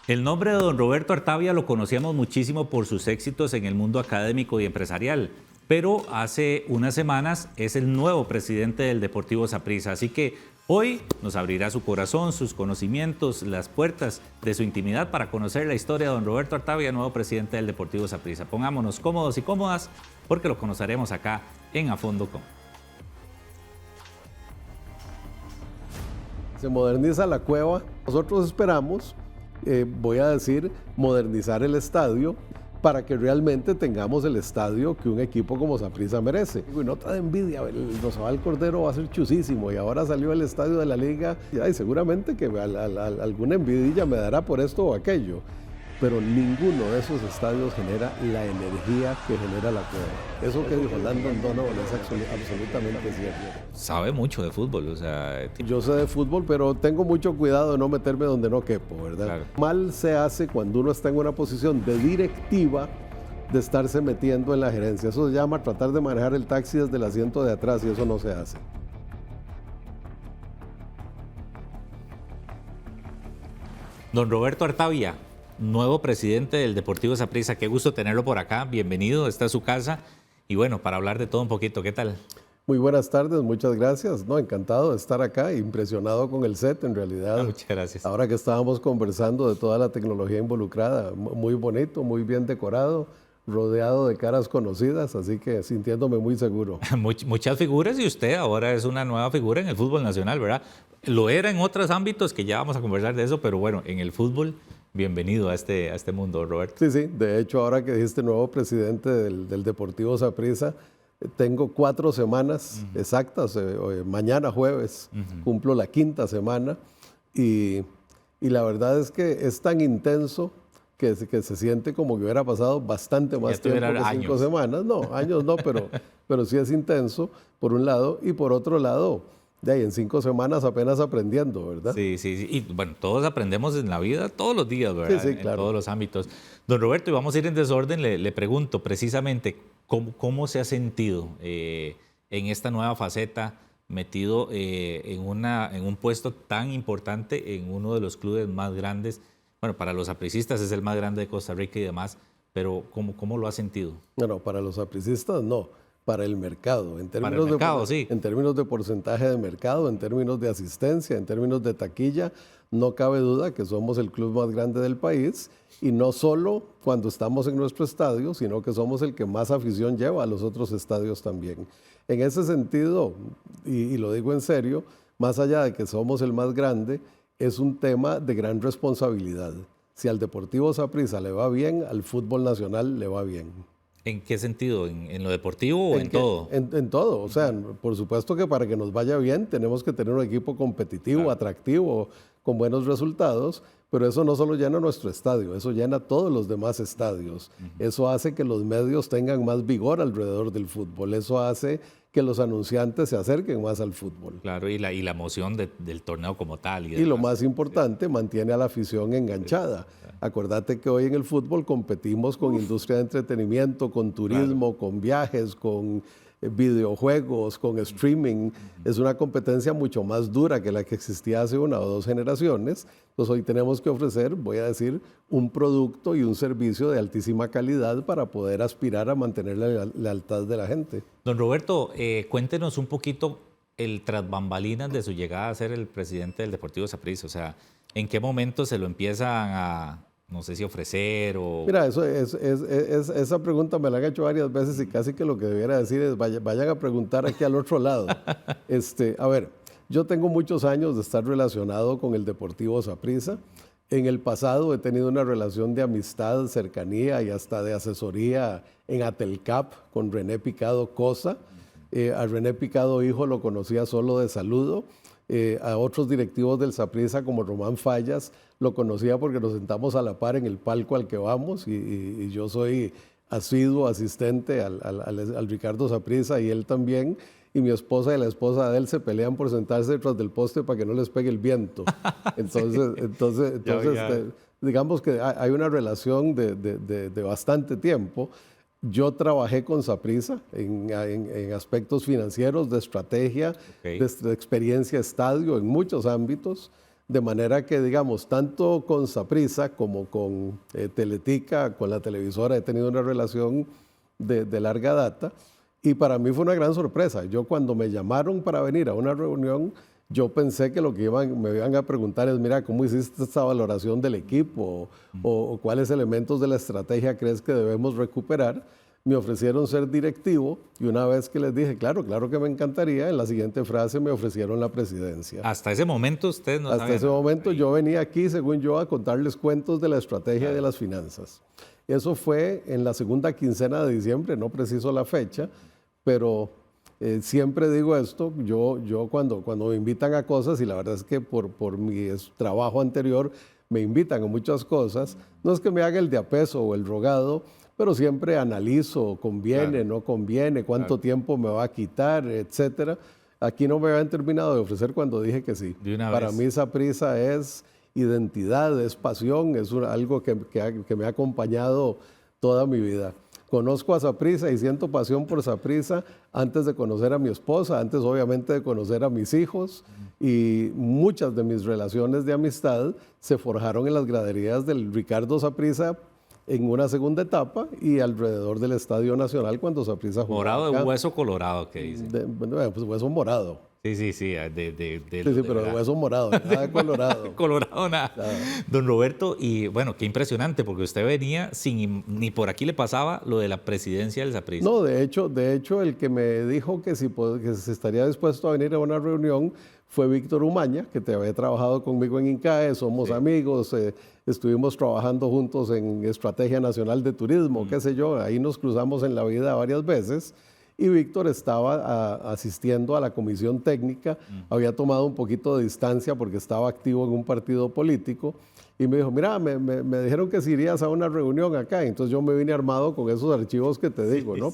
El nombre de don Roberto Artavia lo conocíamos muchísimo por sus éxitos en el mundo académico y empresarial, pero hace unas semanas es el nuevo presidente del Deportivo Saprissa, así que hoy nos abrirá su corazón, sus conocimientos, las puertas de su intimidad para conocer la historia de don Roberto Artavia, nuevo presidente del Deportivo Saprissa. Pongámonos cómodos y cómodas porque lo conoceremos acá en A Fondo Con. Se moderniza la cueva. Nosotros esperamos, voy a decir, modernizar el estadio para que realmente tengamos el estadio que un equipo como Saprissa merece. Y nota de envidia, el Rosabal Cordero va a ser chusísimo y ahora salió el estadio de la liga y seguramente que alguna envidilla me dará por esto o aquello. Pero ninguno de esos estadios genera la energía que genera la cueva. Eso que dijo Landon Donovan es absolutamente cierto. Sabe mucho de fútbol, o sea... Yo sé de fútbol, pero tengo mucho cuidado de no meterme donde no quepo, ¿verdad? Claro. Mal se hace cuando uno está en una posición de directiva de estarse metiendo en la gerencia. Eso se llama tratar de manejar el taxi desde el asiento de atrás y eso no se hace. Don Roberto Artavia, nuevo presidente del Deportivo Saprissa, qué gusto tenerlo por acá, bienvenido, esta es su casa y bueno, para hablar de todo un poquito, ¿qué tal? Muy buenas tardes, muchas gracias, no, encantado de estar acá, impresionado con el set en realidad. Muchas gracias. Ahora que estábamos conversando de toda la tecnología involucrada, muy bonito, muy bien decorado, rodeado de caras conocidas, así que sintiéndome muy seguro. Muchas figuras y usted ahora es una nueva figura en el fútbol nacional, ¿verdad? Lo era en otros ámbitos que ya vamos a conversar de eso, pero bueno, en el fútbol... Bienvenido a este mundo, Roberto. Sí, sí. De hecho, ahora que dijiste nuevo presidente del Deportivo Saprissa, tengo 4 semanas exactas. Mañana jueves cumplo la 5ª semana y la verdad es que es tan intenso que se siente como que hubiera pasado bastante más tiempo que 5 semanas. No, años no, pero sí es intenso, por un lado, y por otro lado... De ahí en 5 semanas apenas aprendiendo, ¿verdad? Sí, sí, sí. Y bueno, todos aprendemos en la vida todos los días, ¿verdad? Sí, sí, claro. En todos los ámbitos. Don Roberto, y vamos a ir en desorden, le pregunto precisamente cómo se ha sentido en esta nueva faceta, metido en un puesto tan importante en uno de los clubes más grandes. Bueno, para los sapricistas es el más grande de Costa Rica y demás, pero ¿cómo lo ha sentido? No, para los sapricistas no. Para el mercado, en términos de porcentaje de mercado, en términos de asistencia, en términos de taquilla, no cabe duda que somos el club más grande del país y no solo cuando estamos en nuestro estadio, sino que somos el que más afición lleva a los otros estadios también. En ese sentido, y lo digo en serio, más allá de que somos el más grande, es un tema de gran responsabilidad. Si al Deportivo Saprissa le va bien, al fútbol nacional le va bien. ¿En qué sentido? ¿En lo deportivo o en todo? En todo. O sea, por supuesto que para que nos vaya bien tenemos que tener un equipo competitivo, claro, atractivo, con buenos resultados, pero eso no solo llena nuestro estadio, eso llena todos los demás estadios. Eso hace que los medios tengan más vigor alrededor del fútbol. Eso hace que los anunciantes se acerquen más al fútbol. Claro, y la emoción del torneo como tal. Y lo más importante, mantiene a la afición enganchada. Acordate que hoy en el fútbol competimos con industria de entretenimiento, con turismo, claro, con viajes, con videojuegos, con streaming. Es una competencia mucho más dura que la que existía hace 1 o 2 generaciones. Entonces hoy tenemos que ofrecer, voy a decir, un producto y un servicio de altísima calidad para poder aspirar a mantener la lealtad de la gente. Don Roberto, cuéntenos un poquito el tras bambalinas de su llegada a ser el presidente del Deportivo Saprissa. O sea, ¿en qué momento se lo empiezan a, no sé si ofrecer o...? Mira, esa pregunta me la han hecho varias veces y casi que lo que debiera decir es vayan a preguntar aquí al otro lado. A ver, yo tengo muchos años de estar relacionado con el Deportivo Saprissa. En el pasado he tenido una relación de amistad, cercanía y hasta de asesoría en Atelcap con René Picado Cosa. A René Picado hijo lo conocía solo de saludo. A otros directivos del Saprissa como Román Fallas lo conocía porque nos sentamos a la par en el palco al que vamos y yo soy asiduo asistente al Ricardo Saprissa y él también, y mi esposa y la esposa de él se pelean por sentarse detrás del poste para que no les pegue el viento. Entonces digamos que hay una relación de bastante tiempo. Yo trabajé con Saprissa en aspectos financieros, de estrategia, de experiencia estadio, en muchos ámbitos. de manera que, digamos, tanto con Saprissa como con Teletica, con la televisora, he tenido una relación de larga data, y para mí fue una gran sorpresa. Yo cuando me llamaron para venir a una reunión, yo pensé que lo que me iban a preguntar es, mira, ¿cómo hiciste esta valoración del equipo? O cuáles elementos de la estrategia crees que debemos recuperar. Me ofrecieron ser directivo y una vez que les dije, claro que me encantaría, en la siguiente frase me ofrecieron la presidencia. Hasta ese momento usted no Hasta sabía ese nada. momento yo venía aquí, según yo, a contarles cuentos de la estrategia y de las finanzas. Eso fue en la segunda quincena de diciembre, no preciso la fecha, pero siempre digo esto, yo cuando me invitan a cosas, y la verdad es que por mi trabajo anterior me invitan a muchas cosas, no es que me haga el de a peso o el rogado, pero siempre analizo, conviene, no conviene, cuánto tiempo me va a quitar, etcétera. Aquí no me habían terminado de ofrecer cuando dije que sí. Para mí Saprissa es identidad, es pasión, es algo que me ha acompañado toda mi vida. Conozco a Saprissa y siento pasión por Saprissa antes de conocer a mi esposa, antes obviamente de conocer a mis hijos, y muchas de mis relaciones de amistad se forjaron en las graderías del Ricardo Saprissa en una segunda etapa y alrededor del Estadio Nacional cuando Saprissa jugaba Morado acá. de hueso colorado, ¿qué dice? Bueno, pues hueso morado. Sí, Sí, pero de hueso morado, nada de colorado. Colorado, nada. Claro. Don Roberto, y bueno, qué impresionante, porque usted venía ni por aquí le pasaba lo de la presidencia del Saprissa. No, de hecho, el que me dijo que si estaría dispuesto a venir a una reunión fue Víctor Umaña, que te había trabajado conmigo en INCAE, somos amigos, estuvimos trabajando juntos en Estrategia Nacional de Turismo, qué sé yo, ahí nos cruzamos en la vida varias veces. Y Víctor estaba asistiendo a la comisión técnica, había tomado un poquito de distancia porque estaba activo en un partido político y me dijo, mira, me dijeron que si irías a una reunión acá, entonces yo me vine armado con esos archivos que te digo, ¿no?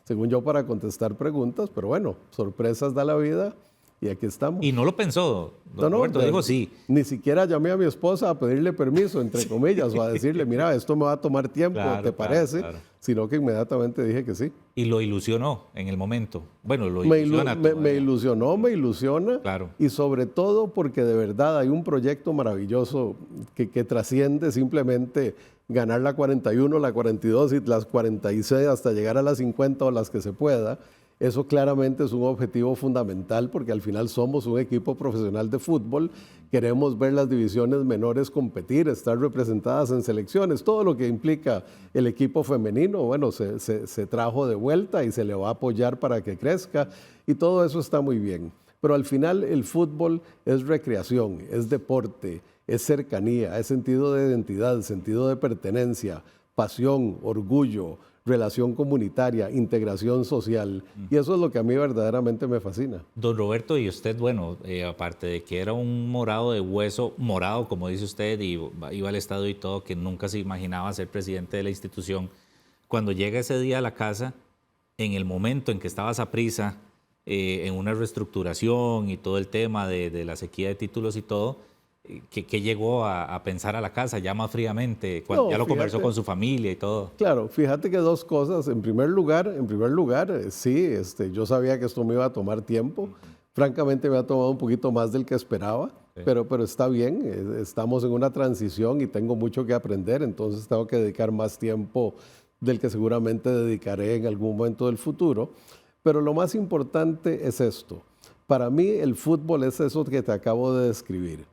Según yo, para contestar preguntas, pero bueno, sorpresas da la vida y aquí estamos. Y no lo pensó, don Roberto, dijo sí. Ni siquiera llamé a mi esposa a pedirle permiso, entre comillas, o a decirle, mira, esto me va a tomar tiempo, ¿te parece? Claro. Sino que inmediatamente dije que sí. Y lo ilusionó en el momento. Bueno, lo ilusiona. Me ilusionó, me ilusiona. Claro. Y sobre todo porque de verdad hay un proyecto maravilloso que trasciende simplemente ganar la 41, la 42 y las 46 hasta llegar a las 50 o las que se pueda. Eso claramente es un objetivo fundamental porque al final somos un equipo profesional de fútbol, queremos ver las divisiones menores competir, estar representadas en selecciones, todo lo que implica el equipo femenino, bueno, se trajo de vuelta y se le va a apoyar para que crezca y todo eso está muy bien. Pero al final el fútbol es recreación, es deporte, es cercanía, es sentido de identidad, sentido de pertenencia, pasión, orgullo, relación comunitaria, integración social. Y eso es lo que a mí verdaderamente me fascina. Don Roberto, y usted, bueno, aparte de que era un morado de hueso, morado, como dice usted, y iba al estadio y todo, que nunca se imaginaba ser presidente de la institución, cuando llega ese día a la casa, en el momento en que estaba Saprissa, en una reestructuración y todo el tema de la sequía de títulos y todo, ¿qué llegó a pensar a la casa ya más fríamente? Cuando ya lo conversó con su familia y todo. Claro, fíjate que dos cosas. En primer lugar, sí, yo sabía que esto me iba a tomar tiempo. Francamente me ha tomado un poquito más del que esperaba, pero está bien. Estamos en una transición y tengo mucho que aprender, entonces tengo que dedicar más tiempo del que seguramente dedicaré en algún momento del futuro. Pero lo más importante es esto. Para mí el fútbol es eso que te acabo de describir.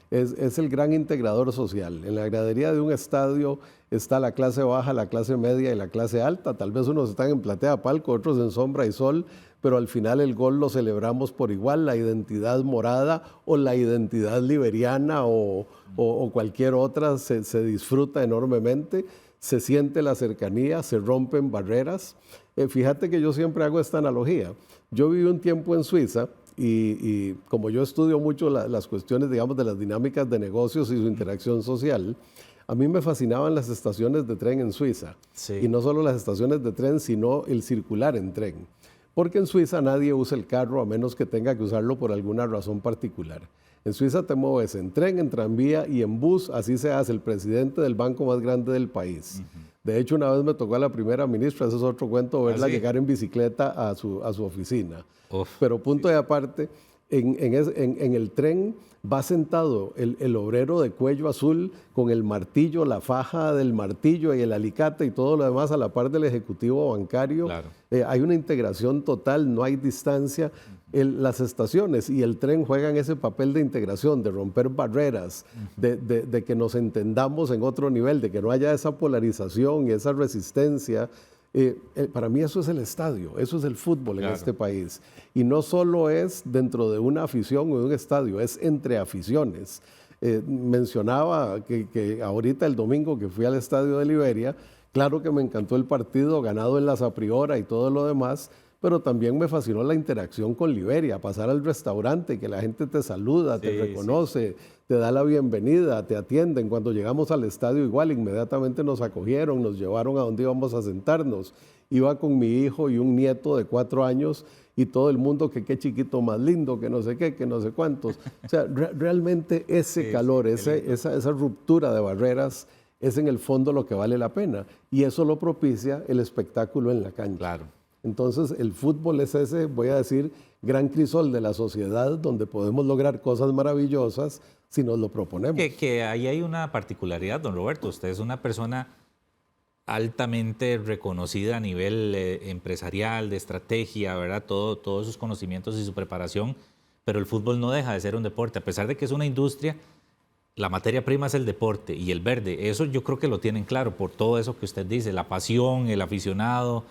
Es el gran integrador social. En la gradería de un estadio está la clase baja, la clase media y la clase alta. Tal vez unos están en platea palco, otros en sombra y sol, pero al final el gol lo celebramos por igual. La identidad morada o la identidad liberiana o cualquier otra se disfruta enormemente. Se siente la cercanía, se rompen barreras. Fíjate que yo siempre hago esta analogía. Yo viví un tiempo en Suiza y como yo estudio mucho las cuestiones, digamos, de las dinámicas de negocios y su interacción social, a mí me fascinaban las estaciones de tren en Suiza. Sí. Y no solo las estaciones de tren, sino el circular en tren. Porque en Suiza nadie usa el carro a menos que tenga que usarlo por alguna razón particular. En Suiza te mueves en tren, en tranvía y en bus, así se hace el presidente del banco más grande del país. De hecho, una vez me tocó a la primera ministra, ese es otro cuento, verla llegar en bicicleta a su oficina. Pero punto de aparte, en el tren va sentado el obrero de cuello azul con el martillo, la faja del martillo y el alicate y todo lo demás a la par del ejecutivo bancario. Claro. Hay una integración total, no hay distancia. Las estaciones y el tren juegan ese papel de integración, de romper barreras, de que nos entendamos en otro nivel, de que no haya esa polarización y esa resistencia. Para mí eso es el estadio, eso es el fútbol en este país. Y no solo es dentro de una afición o de un estadio, es entre aficiones. Mencionaba que ahorita el domingo que fui al estadio de Liberia, claro que me encantó el partido, ganado en la Sapriora y todo lo demás, pero también me fascinó la interacción con Liberia, pasar al restaurante, que la gente te saluda, te reconoce, te da la bienvenida, te atienden. Cuando llegamos al estadio igual, inmediatamente nos acogieron, nos llevaron a donde íbamos a sentarnos. Iba con mi hijo y un nieto de 4 años y todo el mundo que qué chiquito más lindo, que no sé qué, que no sé cuántos. O sea, realmente ese calor, esa ruptura de barreras es en el fondo lo que vale la pena. Y eso lo propicia el espectáculo en la cancha. Claro. Entonces, el fútbol es ese, voy a decir, gran crisol de la sociedad donde podemos lograr cosas maravillosas si nos lo proponemos. Que ahí hay una particularidad, don Roberto. Usted es una persona altamente reconocida a nivel empresarial, de estrategia, ¿verdad? Todos sus conocimientos y su preparación, pero el fútbol no deja de ser un deporte. A pesar de que es una industria, la materia prima es el deporte y el verde. Eso yo creo que lo tienen claro por todo eso que usted dice, la pasión, el aficionado.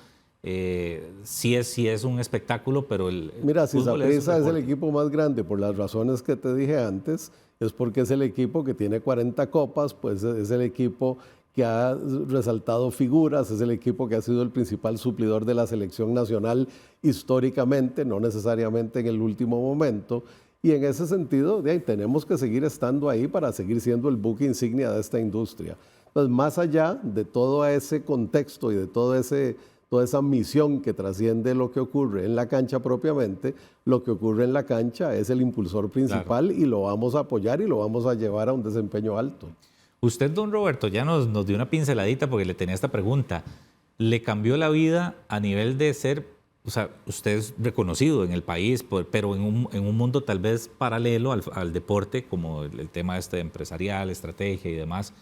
Sí es un espectáculo, pero Mira, si Saprissa es el equipo más grande por las razones que te dije antes, es porque es el equipo que tiene 40 copas, pues es el equipo que ha resaltado figuras, es el equipo que ha sido el principal suplidor de la selección nacional históricamente, no necesariamente en el último momento. Y en ese sentido, tenemos que seguir estando ahí para seguir siendo el buque insignia de esta industria. Entonces, más allá de todo ese contexto y de toda esa misión que trasciende lo que ocurre en la cancha propiamente, lo que ocurre en la cancha es el impulsor principal, claro, y lo vamos a apoyar y lo vamos a llevar a un desempeño alto. Usted, don Roberto, ya nos dio una pinceladita porque le tenía esta pregunta. ¿Le cambió la vida a nivel de ser, o sea, usted es reconocido en el país, pero en un mundo tal vez paralelo al deporte, como el tema empresarial, estrategia y demás?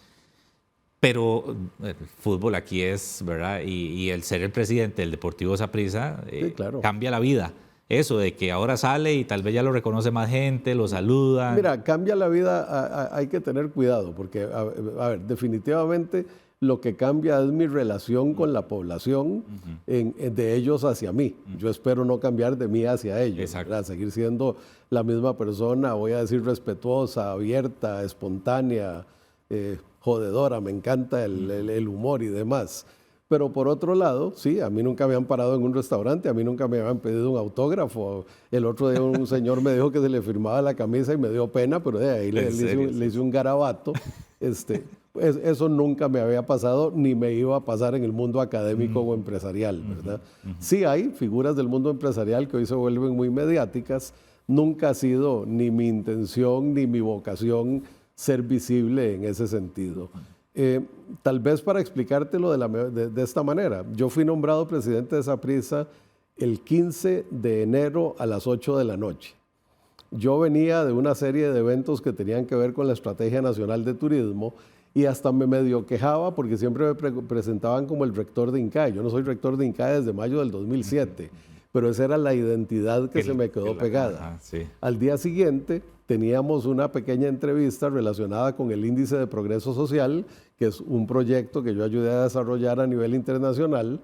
Pero el fútbol aquí es, ¿verdad? Y el ser el presidente del Deportivo Saprissa sí, claro, cambia la vida. Eso de que ahora sale y tal vez ya lo reconoce más gente, lo saluda. Mira, cambia la vida, hay que tener cuidado, porque, a ver, definitivamente lo que cambia es mi relación con la población, de ellos hacia mí. Yo espero no cambiar de mí hacia ellos, ¿verdad? Seguir siendo la misma persona, voy a decir respetuosa, abierta, espontánea, jodedora, me encanta el humor y demás. Pero por otro lado, sí, a mí nunca me han parado en un restaurante, a mí nunca me habían pedido un autógrafo. El otro día un señor me dijo que se le firmaba la camisa y me dio pena, pero de ahí le hice un garabato. Eso nunca me había pasado ni me iba a pasar en el mundo académico o empresarial, ¿verdad? Sí hay figuras del mundo empresarial que hoy se vuelven muy mediáticas. Nunca ha sido ni mi intención ni mi vocación ser visible en ese sentido. Tal vez para explicártelo de esta manera, yo fui nombrado presidente de Saprissa el 15 de enero a las 8 de la noche. Yo venía de una serie de eventos que tenían que ver con la Estrategia Nacional de Turismo y hasta me medio quejaba porque siempre me presentaban como el rector de INCAE. Yo no soy rector de INCAE desde mayo del 2007, pero esa era la identidad que se me quedó pegada. Sí. Al día siguiente teníamos una pequeña entrevista relacionada con el Índice de Progreso Social, que es un proyecto que yo ayudé a desarrollar a nivel internacional.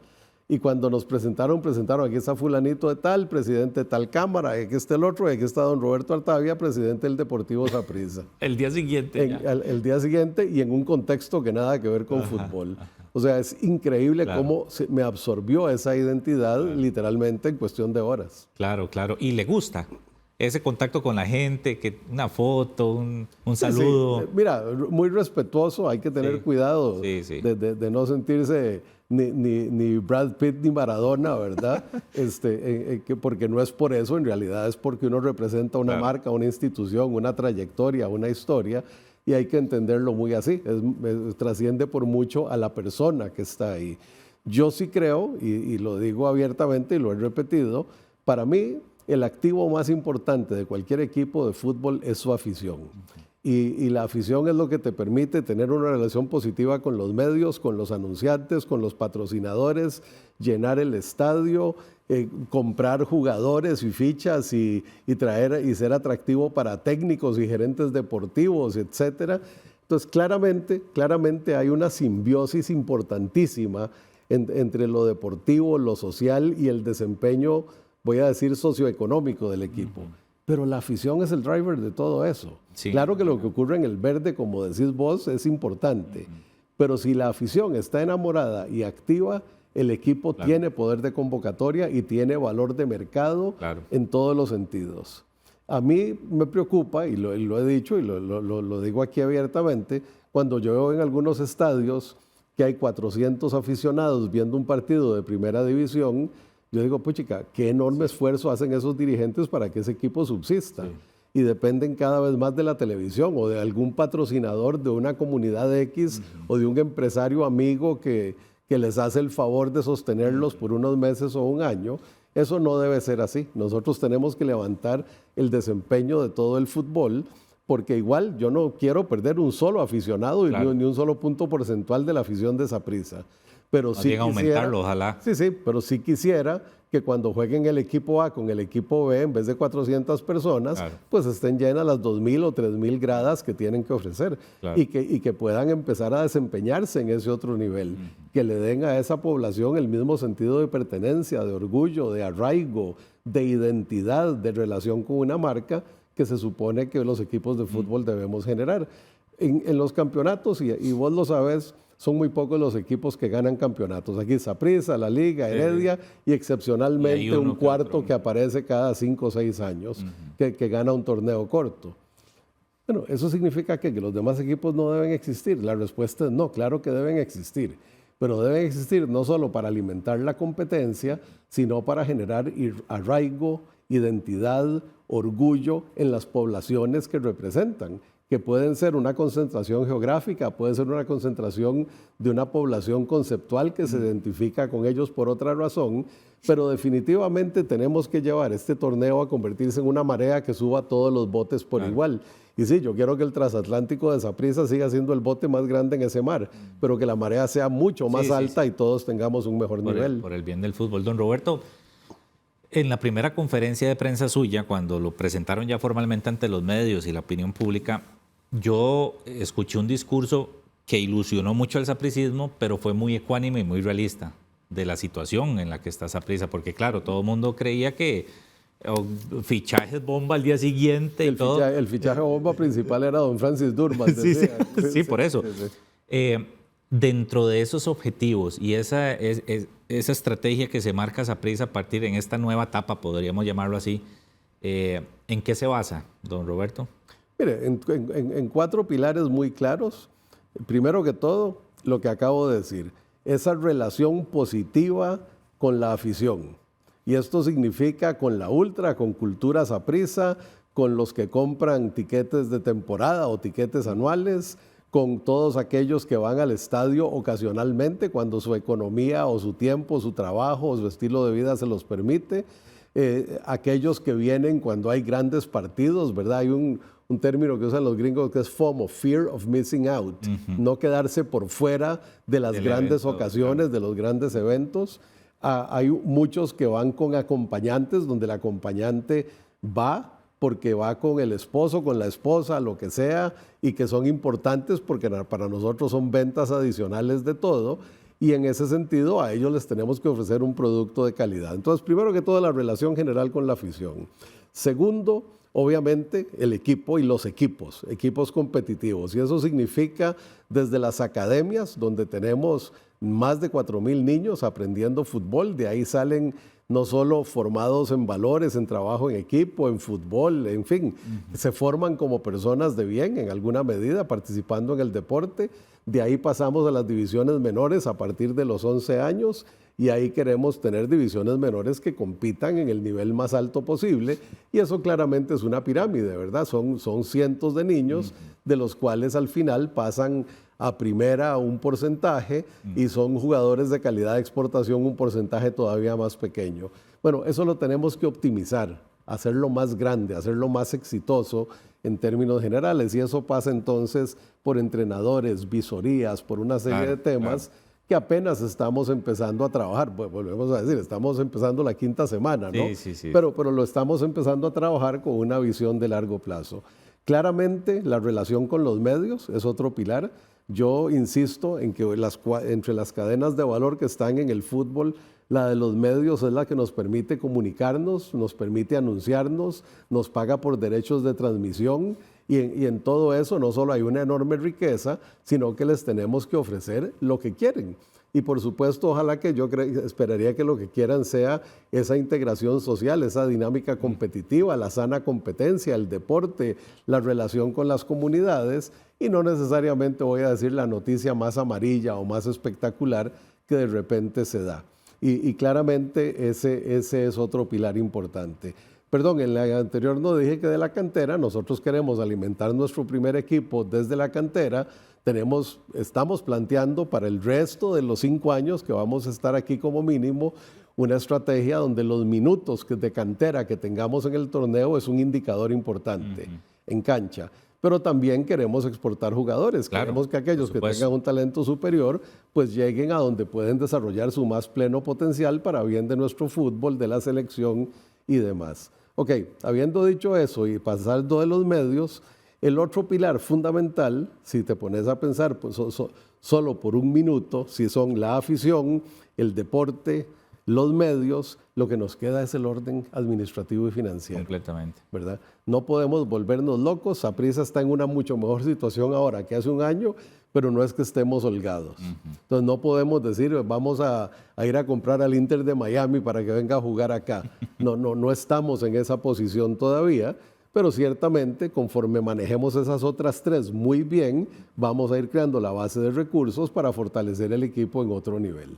Y cuando nos presentaron, aquí está fulanito de tal, presidente de tal cámara, aquí está el otro, y aquí está don Roberto Artavia, presidente del Deportivo Saprissa. El día siguiente. El día siguiente y en un contexto que nada que ver con fútbol. O sea, es increíble cómo me absorbió esa identidad literalmente en cuestión de horas. Claro, claro. ¿Y le gusta ese contacto con la gente, que una foto, un saludo? Sí. Mira, muy respetuoso, hay que tener cuidado de no sentirse ni Brad Pitt ni Maradona, ¿verdad? Porque no es por eso, en realidad es porque uno representa una marca, una institución, una trayectoria, una historia, y hay que entenderlo muy así. Trasciende por mucho a la persona que está ahí. Yo sí creo, y lo digo abiertamente y lo he repetido, para mí el activo más importante de cualquier equipo de fútbol es su afición. Y la afición es lo que te permite tener una relación positiva con los medios, con los anunciantes, con los patrocinadores, llenar el estadio, comprar jugadores y fichas y traer y ser atractivo para técnicos y gerentes deportivos, etcétera. Entonces, claramente hay una simbiosis importantísima entre lo deportivo, lo social y el desempeño, voy a decir, socioeconómico del equipo. Pero la afición es el driver de todo eso. Sí. Claro que lo que ocurre en el verde, como decís vos, es importante. Pero si la afición está enamorada y activa, el equipo tiene poder de convocatoria y tiene valor de mercado en todos los sentidos. A mí me preocupa, y lo he dicho y lo digo aquí abiertamente, cuando yo veo en algunos estadios que hay 400 aficionados viendo un partido de primera división, yo digo, puchica, qué enorme esfuerzo hacen esos dirigentes para que ese equipo subsista. Sí. Y dependen cada vez más de la televisión o de algún patrocinador de una comunidad X o de un empresario amigo que les hace el favor de sostenerlos por unos meses o un año. Eso no debe ser así. Nosotros tenemos que levantar el desempeño de todo el fútbol, porque igual yo no quiero perder un solo aficionado ni un solo punto porcentual de la afición de Saprissa. Pero sí quisiera, aumentarlo, ojalá. Sí, pero sí quisiera que cuando jueguen el equipo A con el equipo B, en vez de 400 personas, pues estén llenas las 2.000 o 3.000 gradas que tienen que ofrecer y que puedan empezar a desempeñarse en ese otro nivel, que le den a esa población el mismo sentido de pertenencia, de orgullo, de arraigo, de identidad, de relación con una marca que se supone que los equipos de fútbol debemos generar. En los campeonatos, y vos lo sabés, son muy pocos los equipos que ganan campeonatos. Aquí Saprissa, la Liga, Heredia y excepcionalmente un cuarto que aparece cada 5 o 6 años que gana un torneo corto. Bueno, ¿eso significa que los demás equipos no deben existir? La respuesta es no, claro que deben existir. Pero deben existir no solo para alimentar la competencia, sino para generar arraigo, identidad, orgullo en las poblaciones que representan, que pueden ser una concentración geográfica, puede ser una concentración de una población conceptual que se identifica con ellos por otra razón, pero definitivamente tenemos que llevar este torneo a convertirse en una marea que suba todos los botes por igual. Y sí, yo quiero que el transatlántico de Saprissa siga siendo el bote más grande en ese mar, pero que la marea sea mucho más alta y todos tengamos un mejor nivel. Por el bien del fútbol. Don Roberto, en la primera conferencia de prensa suya, cuando lo presentaron ya formalmente ante los medios y la opinión pública, yo escuché un discurso que ilusionó mucho al sapricismo, pero fue muy ecuánime y muy realista de la situación en la que está Saprissa, porque claro, todo el mundo creía que fichajes bomba al día siguiente. El fichaje bomba principal era don Francis Durman. Sí, por eso. Dentro de esos objetivos y esa estrategia que se marca Saprissa a partir en esta nueva etapa, podríamos llamarlo así, ¿en qué se basa, don Roberto? Mire, en 4 pilares muy claros. Primero que todo, lo que acabo de decir, esa relación positiva con la afición. Y esto significa con la Ultra, con Cultura Saprissa, con los que compran tiquetes de temporada o tiquetes anuales, con todos aquellos que van al estadio ocasionalmente cuando su economía o su tiempo, su trabajo o su estilo de vida se los permite, aquellos que vienen cuando hay grandes partidos, ¿verdad? Hay un término que usan los gringos que es FOMO, Fear of Missing Out, no quedarse por fuera de las grandes ocasiones, de los grandes eventos. Hay muchos que van con acompañantes, donde el acompañante va porque va con el esposo, con la esposa, lo que sea, y que son importantes porque para nosotros son ventas adicionales de todo, y en ese sentido a ellos les tenemos que ofrecer un producto de calidad. Entonces, primero que todo, la relación general con la afición. Segundo, obviamente, el equipo y los equipos competitivos, y eso significa desde las academias, donde tenemos más de 4.000 niños aprendiendo fútbol, de ahí salen no solo formados en valores, en trabajo en equipo, en fútbol, en fin, se forman como personas de bien en alguna medida, participando en el deporte. De ahí pasamos a las divisiones menores a partir de los 11 años y ahí queremos tener divisiones menores que compitan en el nivel más alto posible, y eso claramente es una pirámide, ¿verdad? Son cientos de niños de los cuales al final pasan a primera un porcentaje y son jugadores de calidad de exportación un porcentaje todavía más pequeño. Bueno, eso lo tenemos que optimizar hacerlo más grande, hacerlo más exitoso en términos generales. Y eso pasa entonces por entrenadores, visorías, por una serie de temas que apenas estamos empezando a trabajar. Volvemos a decir, estamos empezando la 5ª semana, ¿no? Sí. Pero lo estamos empezando a trabajar con una visión de largo plazo. Claramente, la relación con los medios es otro pilar. Yo insisto en que entre las cadenas de valor que están en el fútbol, la de los medios es la que nos permite comunicarnos, nos permite anunciarnos, nos paga por derechos de transmisión y en todo eso no solo hay una enorme riqueza, sino que les tenemos que ofrecer lo que quieren. Y por supuesto, ojalá que esperaría que lo que quieran sea esa integración social, esa dinámica competitiva, la sana competencia, el deporte, la relación con las comunidades y no necesariamente voy a decir la noticia más amarilla o más espectacular que de repente se da. Y claramente ese es otro pilar importante. Perdón, en la anterior no dije que de la cantera, nosotros queremos alimentar nuestro primer equipo desde la cantera. Estamos planteando para el resto de los 5 años que vamos a estar aquí como mínimo una estrategia donde los minutos de cantera que tengamos en el torneo es un indicador importante en cancha. Pero también queremos exportar jugadores. Claro, queremos que aquellos que tengan un talento superior pues lleguen a donde pueden desarrollar su más pleno potencial para bien de nuestro fútbol, de la selección y demás. Ok, habiendo dicho eso y pasando de los medios, el otro pilar fundamental, si te pones a pensar pues, solo por un minuto, si son la afición, el deporte, los medios, lo que nos queda es el orden administrativo y financiero. Completamente. ¿Verdad? No podemos volvernos locos. Saprissa está en una mucho mejor situación ahora que hace un año, pero no es que estemos holgados. Entonces no podemos decir, vamos a ir a comprar al Inter de Miami para que venga a jugar acá. No estamos en esa posición todavía. Pero ciertamente, conforme manejemos esas otras 3 muy bien, vamos a ir creando la base de recursos para fortalecer el equipo en otro nivel.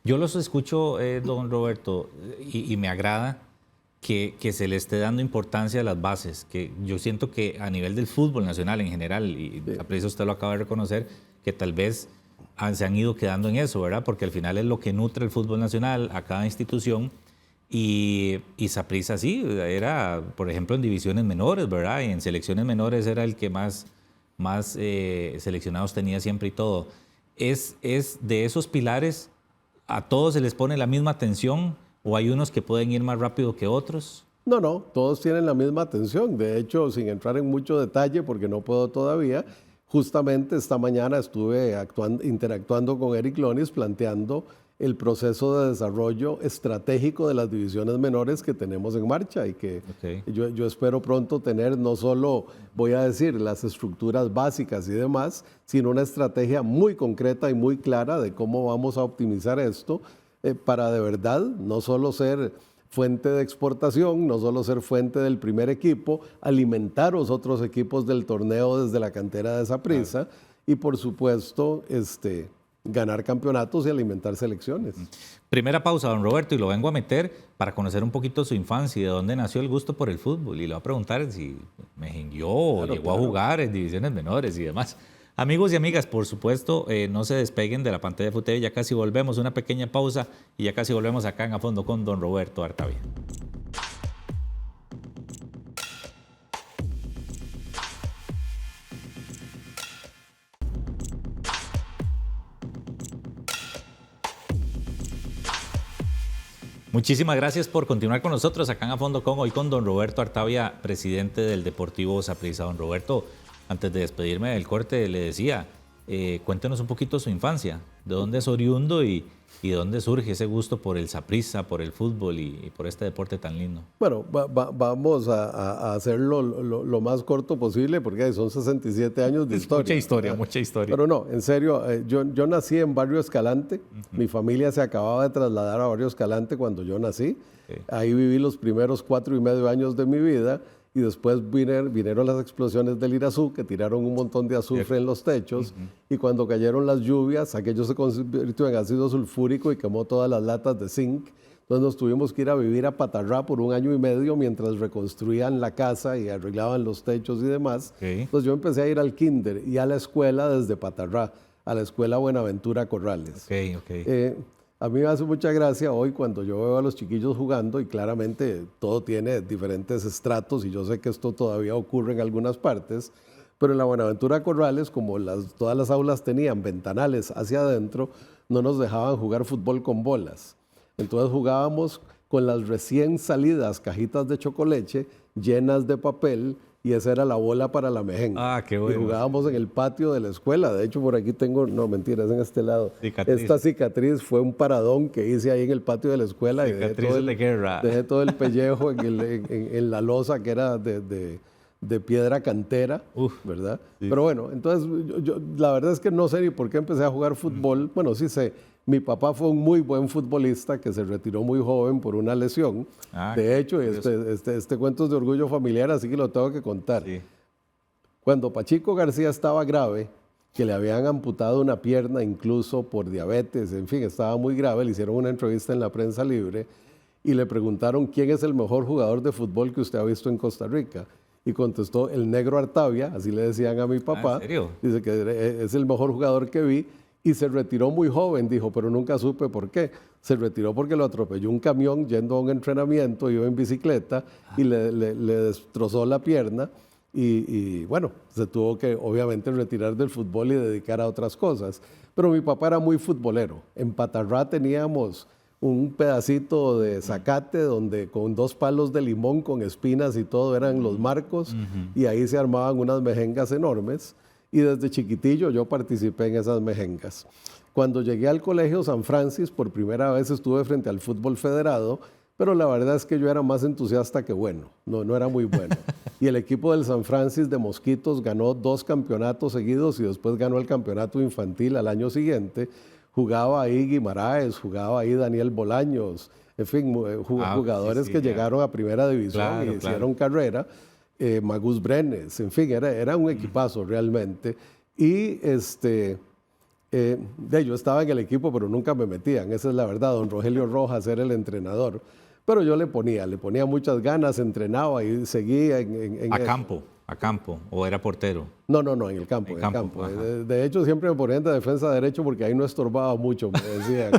Yo los escucho, don Roberto, y me agrada que se le esté dando importancia a las bases, que yo siento que a nivel del fútbol nacional en general, y a preciso usted lo acaba de reconocer, que tal vez se han ido quedando en eso, ¿verdad? Porque al final es lo que nutre el fútbol nacional a cada institución. Y Saprissa sí, era, por ejemplo, en divisiones menores, ¿verdad? Y en selecciones menores era el que más seleccionados tenía siempre y todo. ¿Es de esos pilares, a todos se les pone la misma atención o hay unos que pueden ir más rápido que otros? No, todos tienen la misma atención. De hecho, sin entrar en mucho detalle, porque no puedo todavía, justamente esta mañana estuve interactuando con Eric Lonis planteando el proceso de desarrollo estratégico de las divisiones menores que tenemos en marcha y que yo espero pronto tener no solo, voy a decir, las estructuras básicas y demás, sino una estrategia muy concreta y muy clara de cómo vamos a optimizar esto para de verdad no solo ser fuente de exportación, no solo ser fuente del primer equipo, alimentar los otros equipos del torneo desde la cantera de Saprissa y por supuesto ganar campeonatos y alimentar selecciones. Primera pausa, don Roberto, y lo vengo a meter para conocer un poquito su infancia y de dónde nació el gusto por el fútbol. Y le voy a preguntar si mejengueó o llegó a jugar en divisiones menores y demás. Amigos y amigas, por supuesto, no se despeguen de la pantalla de FUTV, ya casi volvemos, una pequeña pausa y ya casi volvemos acá en A Fondo con don Roberto Artavia. Muchísimas gracias por continuar con nosotros acá en A Fondo hoy con don Roberto Artavia, presidente del Deportivo Saprissa. Don Roberto, antes de despedirme del corte, le decía, cuéntenos un poquito su infancia, de dónde es oriundo y de dónde surge ese gusto por el Saprissa, por el fútbol y por este deporte tan lindo. Bueno, vamos a hacerlo lo más corto posible porque son 67 años de historia. Mucha historia. Pero no, en serio, yo nací en Barrio Escalante. Mi familia se acababa de trasladar a Barrio Escalante cuando yo nací. Ahí viví los primeros 4.5 años de mi vida. Y después vinieron las explosiones del Irazú, que tiraron un montón de azufre en los techos. Y cuando cayeron las lluvias, aquello se convirtió en ácido sulfúrico y quemó todas las latas de zinc. Entonces nos tuvimos que ir a vivir a Patarrá por 1 año y medio mientras reconstruían la casa y arreglaban los techos y demás. Entonces yo empecé a ir al kinder y a la escuela desde Patarrá, a la escuela Buenaventura Corrales. A mí me hace mucha gracia hoy cuando yo veo a los chiquillos jugando y claramente todo tiene diferentes estratos y yo sé que esto todavía ocurre en algunas partes, pero en la Buenaventura Corrales, como todas las aulas tenían ventanales hacia adentro, no nos dejaban jugar fútbol con bolas. Entonces jugábamos con las recién salidas cajitas de chocolate llenas de papel y esa era la bola para la mejenga. Ah, qué bueno. Y jugábamos en el patio de la escuela. De hecho, por aquí tengo, no, mentira, es en este lado. Cicatriz. Esta cicatriz fue un paradón que hice ahí en el patio de la escuela. Cicatrices de guerra. Dejé todo el pellejo en la losa que era de piedra cantera, ¿verdad? Sí. Pero bueno, entonces yo la verdad es que no sé ni por qué empecé a jugar fútbol. Bueno, sí sé. Mi papá fue un muy buen futbolista que se retiró muy joven por una lesión. De hecho, este cuento es de orgullo familiar, así que lo tengo que contar. Sí. Cuando Pachico García estaba grave, que le habían amputado una pierna incluso por diabetes, en fin, estaba muy grave, le hicieron una entrevista en la Prensa Libre y le preguntaron quién es el mejor jugador de fútbol que usted ha visto en Costa Rica. Y contestó el Negro Artavia, así le decían a mi papá. ¿En serio? Dice que es el mejor jugador que vi. Y se retiró muy joven, dijo, pero nunca supe por qué. Se retiró porque lo atropelló un camión yendo a un entrenamiento, iba en bicicleta y le destrozó la pierna. Y bueno, se tuvo que obviamente retirar del fútbol y dedicar a otras cosas. Pero mi papá era muy futbolero. En Patarrá teníamos un pedacito de zacate donde con 2 palos de limón con espinas y todo eran los marcos y ahí se armaban unas mejengas enormes. Y desde chiquitillo yo participé en esas mejengas. Cuando llegué al Colegio San Francis, por primera vez estuve frente al fútbol federado, pero la verdad es que yo era más entusiasta que bueno, no era muy bueno. Y el equipo del San Francis de Mosquitos ganó 2 campeonatos seguidos y después ganó el campeonato infantil al año siguiente. Jugaba ahí Guimaraes, jugaba ahí Daniel Bolaños, en fin, jugadores que llegaron a primera división y hicieron carrera. Magus Brenes, en fin, era un equipazo realmente. Y yo estaba en el equipo, pero nunca me metían, esa es la verdad. Don Rogelio Rojas era el entrenador, pero yo le ponía muchas ganas, entrenaba y seguía ¿A campo o era portero? No, en el campo. De hecho, siempre me ponían de defensa derecho porque ahí no estorbaba mucho, me decían.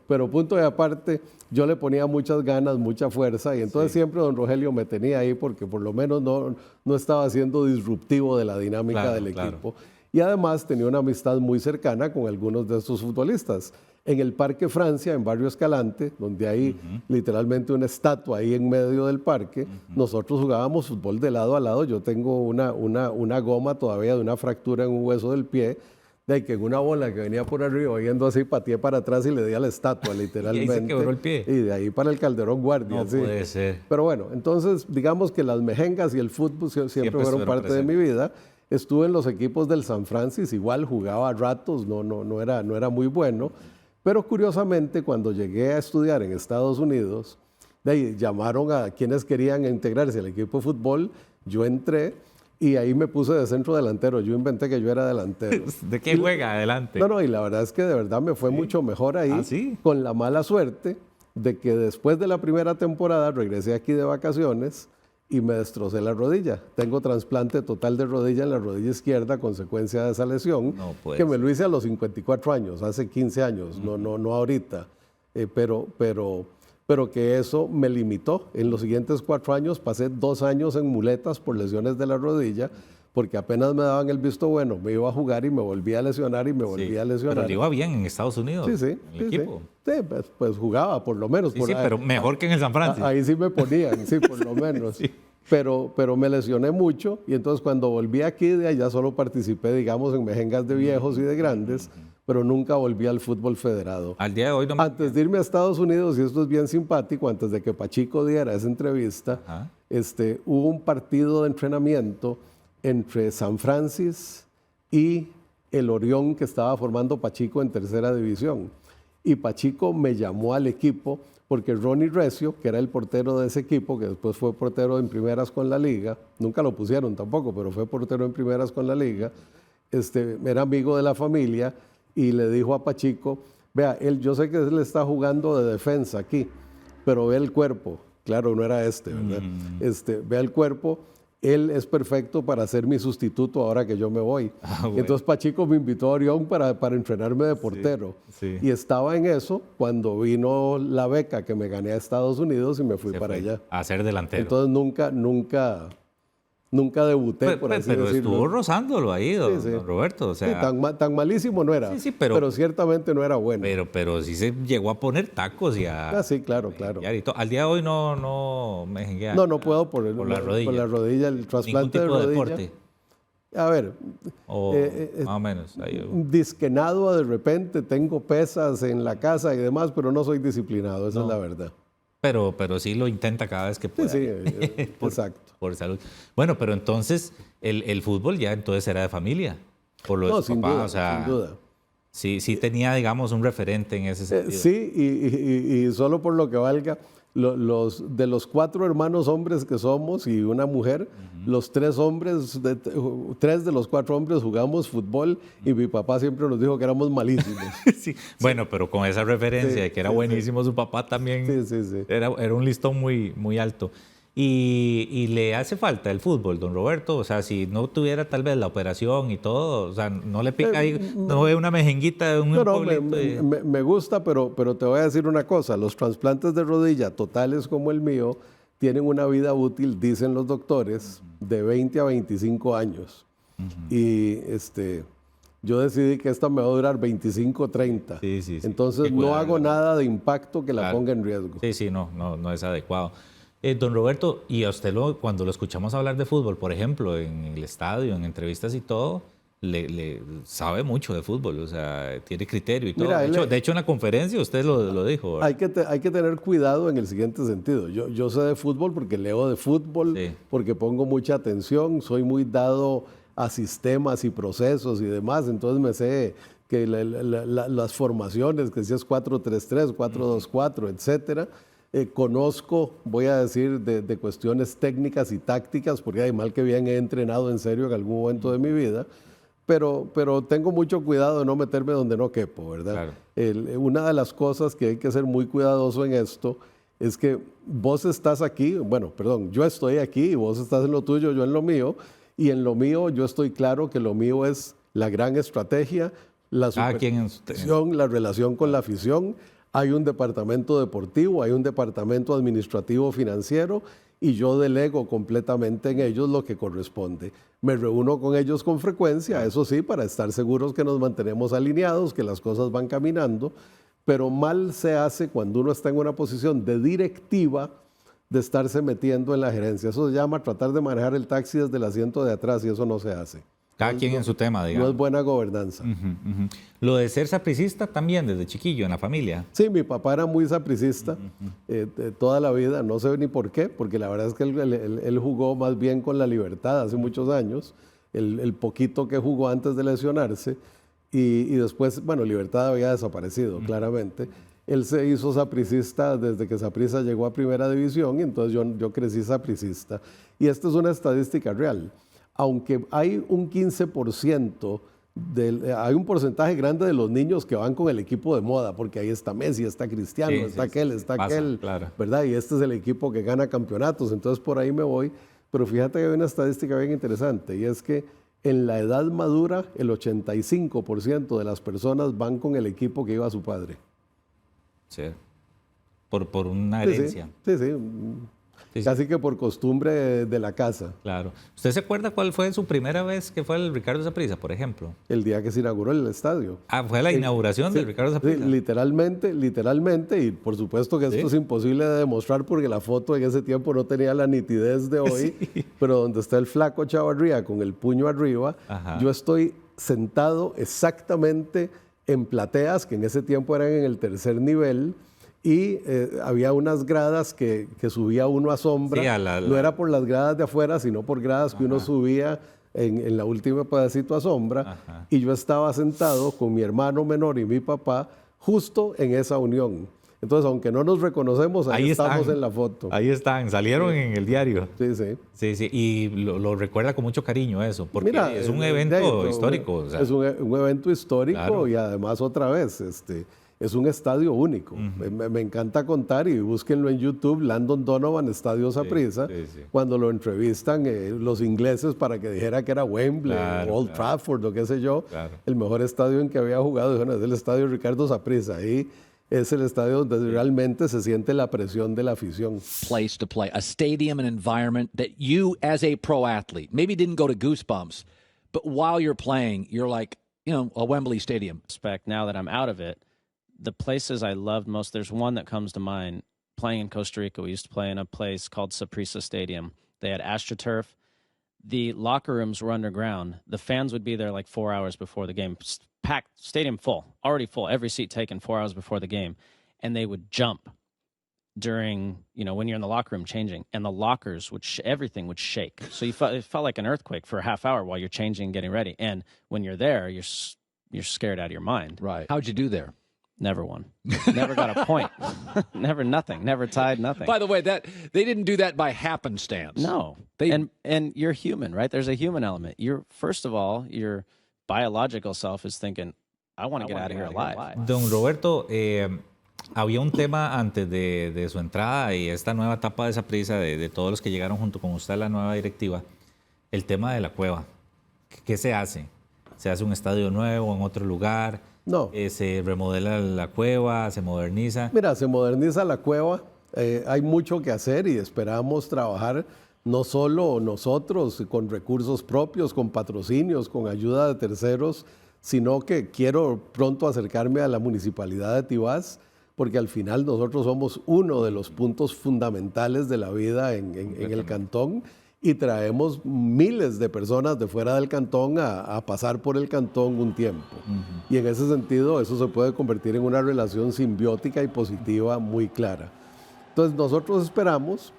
pero punto de aparte, yo le ponía muchas ganas, mucha fuerza y entonces siempre don Rogelio me tenía ahí porque por lo menos no estaba siendo disruptivo de la dinámica del equipo. Y además tenía una amistad muy cercana con algunos de estos futbolistas. En el Parque Francia, en Barrio Escalante, donde hay literalmente una estatua ahí en medio del parque, nosotros jugábamos fútbol de lado a lado. Yo tengo una goma todavía de una fractura en un hueso del pie, de que en una bola que venía por arriba, yendo así, pateé para atrás y le di a la estatua, literalmente. ¿Y ahí se quebró el pie? Y de ahí para el Calderón Guardia. No puede ser. Pero bueno, entonces digamos que las mejengas y el fútbol siempre fueron parte de mi vida. Estuve en los equipos del San Francis, igual jugaba a ratos, no era muy bueno. Pero curiosamente, cuando llegué a estudiar en Estados Unidos, de ahí llamaron a quienes querían integrarse al equipo de fútbol, yo entré y ahí me puse de centro delantero. Yo inventé que yo era delantero. ¿De qué juega adelante? No, y la verdad es que de verdad me fue mucho mejor ahí, con la mala suerte de que después de la primera temporada regresé aquí de vacaciones y me destrocé la rodilla. Tengo trasplante total de rodilla en la rodilla izquierda, consecuencia de esa lesión, que me lo hice a los 54 años, hace 15 años, no ahorita. Pero que eso me limitó. En los siguientes 4 años pasé 2 años en muletas por lesiones de la rodilla, porque apenas me daban el visto bueno, me iba a jugar y me volvía a lesionar y me volvía a lesionar. Pero le iba bien en Estados Unidos, en el equipo. Sí, pues jugaba por lo menos. Pero mejor que en el San Francisco. Ahí sí me ponían, sí, por lo menos. Pero me lesioné mucho y entonces cuando volví aquí de allá solo participé, digamos, en mejengas de viejos y de grandes, pero nunca volví al fútbol federado. Al día de hoy Antes de irme a Estados Unidos, y esto es bien simpático, antes de que Pachico diera esa entrevista, hubo un partido de entrenamiento entre San Francis y el Orión que estaba formando Pachico en tercera división. Y Pachico me llamó al equipo porque Ronnie Recio, que era el portero de ese equipo, que después fue portero en primeras con la liga, nunca lo pusieron tampoco, pero fue portero en primeras con la liga, era amigo de la familia y le dijo a Pachico, vea, yo sé que él está jugando de defensa aquí, pero ve el cuerpo, claro, no era ¿verdad? Ve el cuerpo él es perfecto para ser mi sustituto ahora que yo me voy. Bueno. Entonces Pachico me invitó a Orión para entrenarme de portero. Sí. Y estaba en eso cuando vino la beca que me gané a Estados Unidos y me fui para allá. A ser delantero. Entonces nunca debuté, por así pero decirlo. estuvo rozándolo ahí, don Roberto. O Sí, sea, tan malísimo no era, pero ciertamente no era bueno. Pero sí se llegó a poner tacos y a... Sí, claro. Al día de hoy no me jenguea. No puedo por la rodilla. Por la rodilla, el trasplante de rodilla. ¿Ningún tipo de deporte? A ver, más o menos. disquenado de repente, tengo pesas en la casa y demás, pero no soy disciplinado, esa es la verdad. Pero sí lo intenta cada vez que puede. Sí, exacto. Por salud. Bueno, pero entonces el fútbol ya entonces era de familia, por lo de su papá. Duda, o sea, sin duda. Sí tenía, digamos, un referente en ese sentido. Sí, y solo por lo que valga, de los 4 hermanos hombres que somos y una mujer, los 3 hombres, 3 de los 4 hombres jugamos fútbol y mi papá siempre nos dijo que éramos malísimos. Sí. Bueno, pero con esa referencia de que era buenísimo su papá también, era un listón muy, muy alto. Y le hace falta el fútbol, don Roberto. O sea, si no tuviera tal vez la operación y todo, o sea, no le pica ahí, no ve una mejenguita de un pueblito. Me gusta, pero te voy a decir una cosa. Los trasplantes de rodilla totales como el mío tienen una vida útil, dicen los doctores, de 20 a 25 años. Y yo decidí que esta me va a durar 25 o 30. Sí. Entonces no hago nada de impacto que la ponga en riesgo. Sí, no es adecuado. Don Roberto, y a usted cuando lo escuchamos hablar de fútbol, por ejemplo, en el estadio, en entrevistas y todo, le sabe mucho de fútbol, o sea, tiene criterio y todo. Mira, de hecho, en la conferencia usted lo dijo. Hay que tener cuidado en el siguiente sentido. Yo sé de fútbol porque leo de fútbol, porque pongo mucha atención, soy muy dado a sistemas y procesos y demás, entonces me sé que las formaciones, que si es 4-3-3, 4-2-4, etcétera. Conozco, voy a decir, de cuestiones técnicas y tácticas, porque hay mal que bien he entrenado en serio en algún momento de mi vida, pero tengo mucho cuidado de no meterme donde no quepo, ¿verdad? Claro. Una de las cosas que hay que ser muy cuidadoso en esto es que vos estás aquí, yo estoy aquí y vos estás en lo tuyo, yo en lo mío, y en lo mío yo estoy claro que lo mío es la gran estrategia, la supervisión, la relación con la afición. Hay un departamento deportivo, hay un departamento administrativo financiero y yo delego completamente en ellos lo que corresponde. Me reúno con ellos con frecuencia, eso sí, para estar seguros que nos mantenemos alineados, que las cosas van caminando, pero mal se hace cuando uno está en una posición de directiva de estarse metiendo en la gerencia. Eso se llama tratar de manejar el taxi desde el asiento de atrás y eso no se hace. Cada quien en su tema, digamos. No es buena gobernanza. Lo de ser sapricista también desde chiquillo en la familia. Sí, mi papá era muy sapricista toda la vida, no sé ni por qué, porque la verdad es que él jugó más bien con la Libertad hace muchos años, el poquito que jugó antes de lesionarse, y después, Libertad había desaparecido, claramente. Él se hizo sapricista desde que Saprissa llegó a Primera División, y entonces yo crecí sapricista. Y esta es una estadística real. Aunque hay un 15%, hay un porcentaje grande de los niños que van con el equipo de moda, porque ahí está Messi, está Cristiano, está aquel, claro. ¿verdad? Y este es el equipo que gana campeonatos, entonces por ahí me voy. Pero fíjate que hay una estadística bien interesante, y es que en la edad madura, el 85% de las personas van con el equipo que iba su padre. Sí, por una herencia. Sí. Casi que por costumbre de la casa. Claro. ¿Usted se acuerda cuál fue su primera vez que fue el Ricardo Saprissa, por ejemplo? El día que se inauguró el estadio. Fue la inauguración del Ricardo Saprissa. Sí, literalmente, y por supuesto que esto es imposible de demostrar porque la foto en ese tiempo no tenía la nitidez de hoy, pero donde está el flaco Chavarría con el puño arriba, yo estoy sentado exactamente en plateas, que en ese tiempo eran en el tercer nivel, y había unas gradas que subía uno a sombra, no era por las gradas de afuera, sino por gradas que uno subía en la última pedacito a sombra, y yo estaba sentado con mi hermano menor y mi papá justo en esa unión. Entonces, aunque no nos reconocemos, ahí estamos en la foto. Ahí están, salieron en el diario. Sí. Y lo recuerda con mucho cariño eso, porque es un evento histórico. Es un evento histórico, claro. Y además otra vez, es un estadio único. Me encanta contar, y búsquenlo en YouTube, Landon Donovan, Estadio Saprissa, cuando lo entrevistan los ingleses para que dijera que era Wembley, Old Trafford o qué sé yo, el mejor estadio en que había jugado, dijeron, es el estadio Ricardo Saprissa. Ahí es el estadio donde realmente se siente la presión de la afición. Place to play, a stadium and environment that you as a pro athlete maybe didn't go to Goosebumps, but while you're playing, you're like, you know, a Wembley Stadium. Now that I'm out of it, the places I loved most, there's one that comes to mind. Playing in Costa Rica, we used to play in a place called Saprissa Stadium. They had AstroTurf. The locker rooms were underground. The fans would be there like 4 hours before the game. Packed, stadium full, already full, every seat taken 4 hours before the game. And they would jump during, you know, when you're in the locker room changing. And the lockers would, everything would shake. So it felt like an earthquake for a half hour while you're changing and getting ready. And when you're there, you're scared out of your mind. Right. How'd you do there? Never won. Never got a point. Nothing. Never tied, nothing. By the way, that they didn't do that by happenstance. No. And you're human, right? There's a human element. First of all, your biological self is thinking, I want to get out of here alive. Don Roberto, había un tema antes de su entrada y esta nueva etapa de Saprissa, de todos los que llegaron junto con usted a la nueva directiva, el tema de la cueva. ¿Qué se hace? ¿Se hace un estadio nuevo en otro lugar? No. ¿Se remodela la cueva? ¿Se moderniza? Mira, se moderniza la cueva. Hay mucho que hacer y esperamos trabajar no solo nosotros con recursos propios, con patrocinios, con ayuda de terceros, sino que quiero pronto acercarme a la municipalidad de Tibás, porque al final nosotros somos uno de los puntos fundamentales de la vida en el cantón, y traemos miles de personas de fuera del cantón a pasar por el cantón un tiempo. Y en ese sentido eso se puede convertir en una relación simbiótica y positiva muy clara. Entonces nosotros esperamos,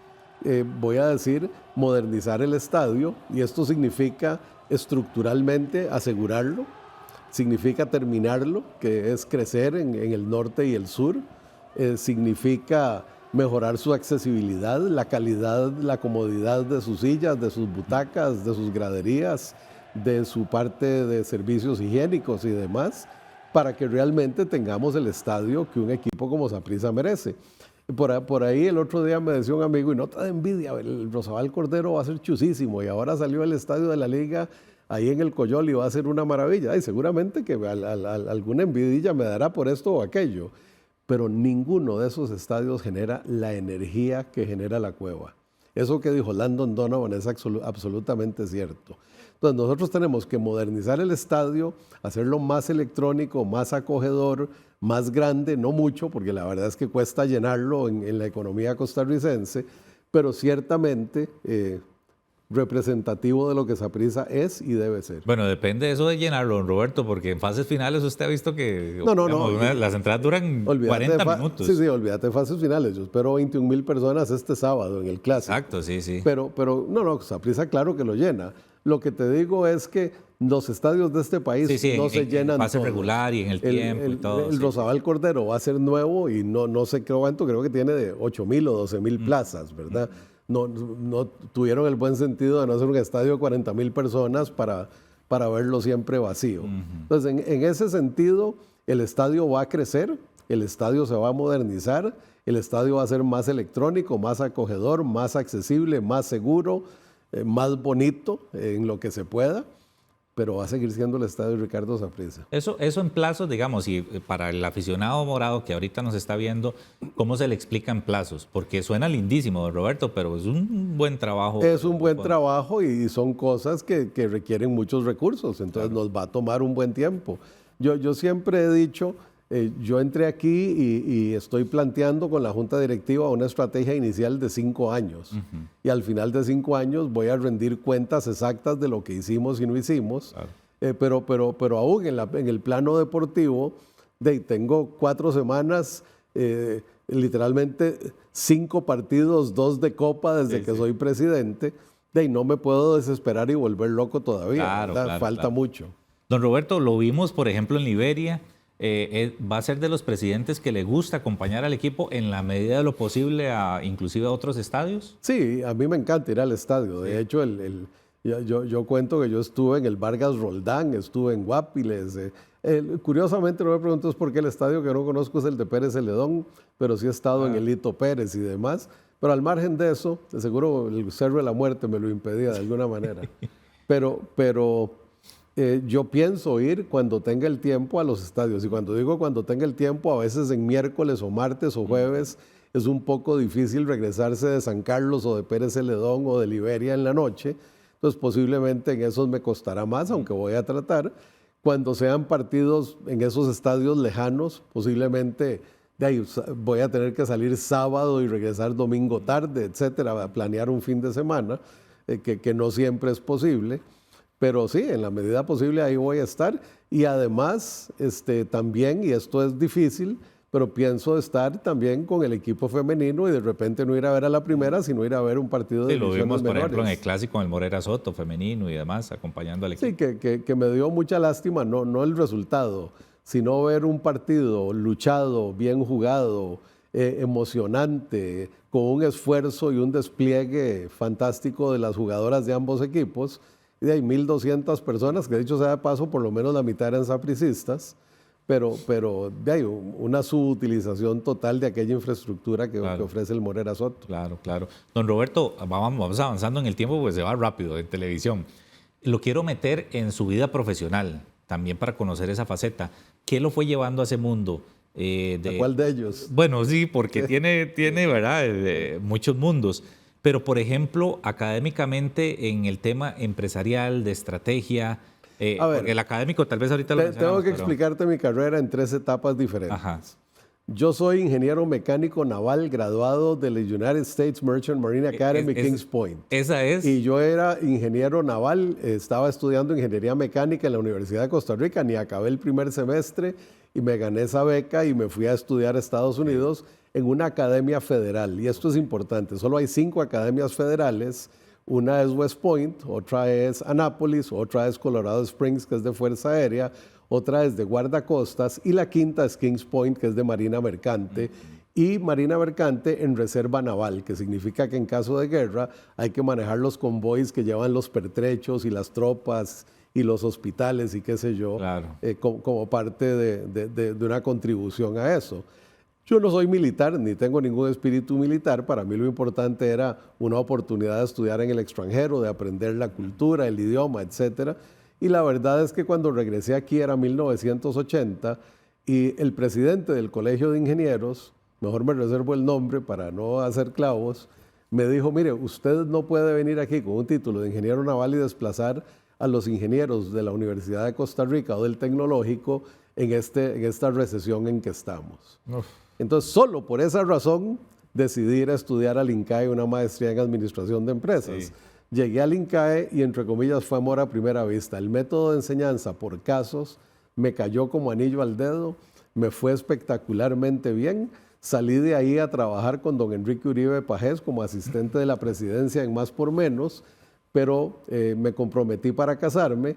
voy a decir, modernizar el estadio, y esto significa estructuralmente asegurarlo, significa terminarlo, que es crecer en el norte y el sur, significa mejorar su accesibilidad, la calidad, la comodidad de sus sillas, de sus butacas, de sus graderías, de su parte de servicios higiénicos y demás, para que realmente tengamos el estadio que un equipo como Saprissa merece. Por ahí el otro día me decía un amigo, y no te da envidia, el Rosabal Cordero va a ser chusísimo, y ahora salió el estadio de la Liga ahí en el Coyol y va a ser una maravilla. Y seguramente que alguna envidia me dará por esto o aquello, pero ninguno de esos estadios genera la energía que genera la cueva. Eso que dijo Landon Donovan es absolutamente cierto. Entonces nosotros tenemos que modernizar el estadio, hacerlo más electrónico, más acogedor, más grande, no mucho, porque la verdad es que cuesta llenarlo en la economía costarricense, pero ciertamente representativo de lo que Saprissa es y debe ser. Bueno, depende de eso de llenarlo, don Roberto, porque en fases finales usted ha visto que las entradas duran 40 minutos. Sí, olvídate de fases finales. Yo espero 21,000 personas este sábado en el Clásico. Exacto, sí. Pero Saprissa claro que lo llena. Lo que te digo es que los estadios de este país no se llenan en fase todos. Regular y en el tiempo y todo. El Rosabal Cordero va a ser nuevo y no sé cuánto, creo que tiene de 8,000 o 12,000 plazas, ¿verdad? No tuvieron el buen sentido de no hacer un estadio de 40,000 personas para verlo siempre vacío. Entonces, en ese sentido, el estadio va a crecer, el estadio se va a modernizar, el estadio va a ser más electrónico, más acogedor, más accesible, más seguro, más bonito en lo que se pueda, pero va a seguir siendo el estadio Ricardo Saprissa. Eso en plazos, digamos, y para el aficionado morado que ahorita nos está viendo, ¿cómo se le explica en plazos? Porque suena lindísimo, don Roberto, pero es un buen trabajo. Es un buen trabajo y son cosas que requieren muchos recursos, entonces nos va a tomar un buen tiempo. Yo siempre he dicho, yo entré aquí y estoy planteando con la Junta Directiva una estrategia inicial de 5 años. Y al final de 5 años voy a rendir cuentas exactas de lo que hicimos y no hicimos. Claro. Pero aún en el plano deportivo, tengo 4 semanas, literalmente 5 partidos, 2 de Copa desde que soy presidente. No me puedo desesperar y volver loco todavía. Claro, falta mucho. Don Roberto, lo vimos, por ejemplo, en Liberia. Va a ser de los presidentes que le gusta acompañar al equipo en la medida de lo posible inclusive a otros estadios. Sí, a mí me encanta ir al estadio. De hecho, Yo cuento que yo estuve en el Vargas Roldán, estuve en Guapiles. Curiosamente no me preguntes por qué el estadio que no conozco es el de Pérez Celedón, pero sí he estado en el Hito Pérez y demás. Pero al margen de eso, de seguro el Cerro de la Muerte me lo impedía de alguna manera. Pero yo pienso ir cuando tenga el tiempo a los estadios. Y cuando digo cuando tenga el tiempo, a veces en miércoles o martes o jueves es un poco difícil regresarse de San Carlos o de Pérez Celedón o de Liberia en la noche. Entonces posiblemente en esos me costará más, aunque voy a tratar. Cuando sean partidos en esos estadios lejanos, posiblemente de ahí voy a tener que salir sábado y regresar domingo tarde, etcétera, a planear un fin de semana, que no siempre es posible. Pero sí, en la medida posible ahí voy a estar. Y además, también, y esto es difícil, pero pienso estar también con el equipo femenino y de repente no ir a ver a la primera, sino ir a ver un partido de lo vimos, por menores. ejemplo, en el clásico en el Morera Soto, femenino y demás, acompañando al equipo. Sí, que me dio mucha lástima, no el resultado, sino ver un partido luchado, bien jugado, emocionante, con un esfuerzo y un despliegue fantástico de las jugadoras de ambos equipos. Y hay 1.200 personas, que dicho sea de paso, por lo menos la mitad eran sapricistas, pero hay una subutilización total de aquella infraestructura que ofrece el Morera Soto. Claro. Don Roberto, vamos avanzando en el tiempo porque se va rápido en televisión. Lo quiero meter en su vida profesional, también para conocer esa faceta. ¿Qué lo fue llevando a ese mundo? ¿A cuál de ellos? Bueno, sí, porque tiene ¿verdad? Muchos mundos. Pero, por ejemplo, académicamente en el tema empresarial, de estrategia, porque el académico tal vez ahorita lo mencionamos. Tengo que explicarte mi carrera en 3 etapas diferentes. Ajá. Yo soy ingeniero mecánico naval graduado de la United States Merchant Marine Academy, Kings Point. Esa es. Y yo era ingeniero naval, estaba estudiando ingeniería mecánica en la Universidad de Costa Rica, ni acabé el primer semestre y me gané esa beca y me fui a estudiar a Estados Unidos en una academia federal. Y esto es importante, solo hay 5 academias federales. Una es West Point, otra es Annapolis, otra es Colorado Springs, que es de Fuerza Aérea, otra es de guardacostas y la quinta es Kings Point, que es de Marina Mercante. Y Marina Mercante en reserva naval, que significa que en caso de guerra hay que manejar los convoys que llevan los pertrechos y las tropas y los hospitales y qué sé yo, claro, como parte de una contribución a eso. Yo no soy militar, ni tengo ningún espíritu militar. Para mí lo importante era una oportunidad de estudiar en el extranjero, de aprender la cultura, el idioma, etc. Y la verdad es que cuando regresé aquí era 1980 y el presidente del Colegio de Ingenieros, mejor me reservo el nombre para no hacer clavos, me dijo, mire, usted no puede venir aquí con un título de ingeniero naval y desplazar a los ingenieros de la Universidad de Costa Rica o del Tecnológico en esta recesión en que estamos. Uf. Entonces, solo por esa razón decidí ir a estudiar al INCAE una maestría en Administración de Empresas. Sí. Llegué al INCAE y, entre comillas, fue amor a primera vista. El método de enseñanza por casos me cayó como anillo al dedo, me fue espectacularmente bien. Salí de ahí a trabajar con don Enrique Uribe Pajés como asistente de la presidencia en Más por Menos, pero me comprometí para casarme.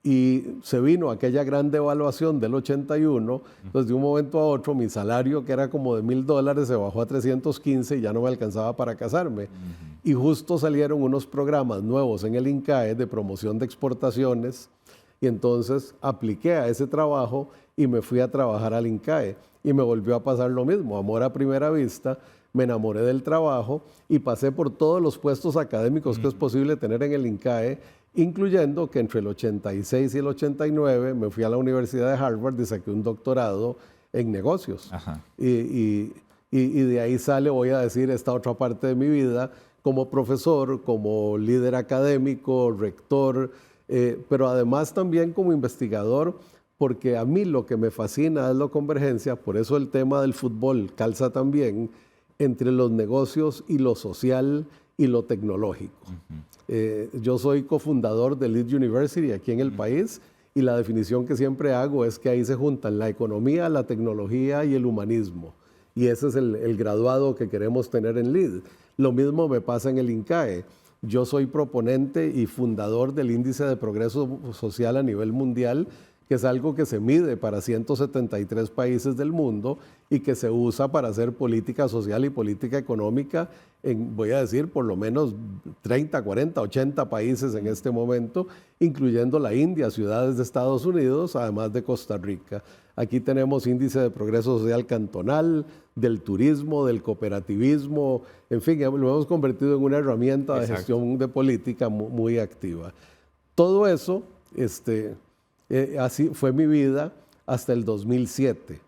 Y se vino aquella gran devaluación del 81, entonces de un momento a otro mi salario, que era como de $1,000, se bajó a 315 y ya no me alcanzaba para casarme. Y justo salieron unos programas nuevos en el INCAE de promoción de exportaciones y entonces apliqué a ese trabajo y me fui a trabajar al INCAE y me volvió a pasar lo mismo, amor a primera vista. Me enamoré del trabajo y pasé por todos los puestos académicos que es posible tener en el INCAE, incluyendo que entre el 86 y el 89 me fui a la Universidad de Harvard y saqué un doctorado en negocios. Y de ahí sale, voy a decir, esta otra parte de mi vida como profesor, como líder académico, rector, pero además también como investigador, porque a mí lo que me fascina es la convergencia, por eso el tema del fútbol calza también, entre los negocios y lo social y lo tecnológico. Yo soy cofundador de Leeds University aquí en el país y la definición que siempre hago es que ahí se juntan la economía, la tecnología y el humanismo. Y ese es el graduado que queremos tener en Leeds. Lo mismo me pasa en el INCAE. Yo soy proponente y fundador del Índice de Progreso Social a nivel mundial, que es algo que se mide para 173 países del mundo y que se usa para hacer política social y política económica en, voy a decir, por lo menos 30, 40, 80 países en este momento, incluyendo la India, ciudades de Estados Unidos, además de Costa Rica. Aquí tenemos índice de progreso social cantonal, del turismo, del cooperativismo, en fin, lo hemos convertido en una herramienta de gestión de política muy activa. Todo eso, así fue mi vida hasta el 2007,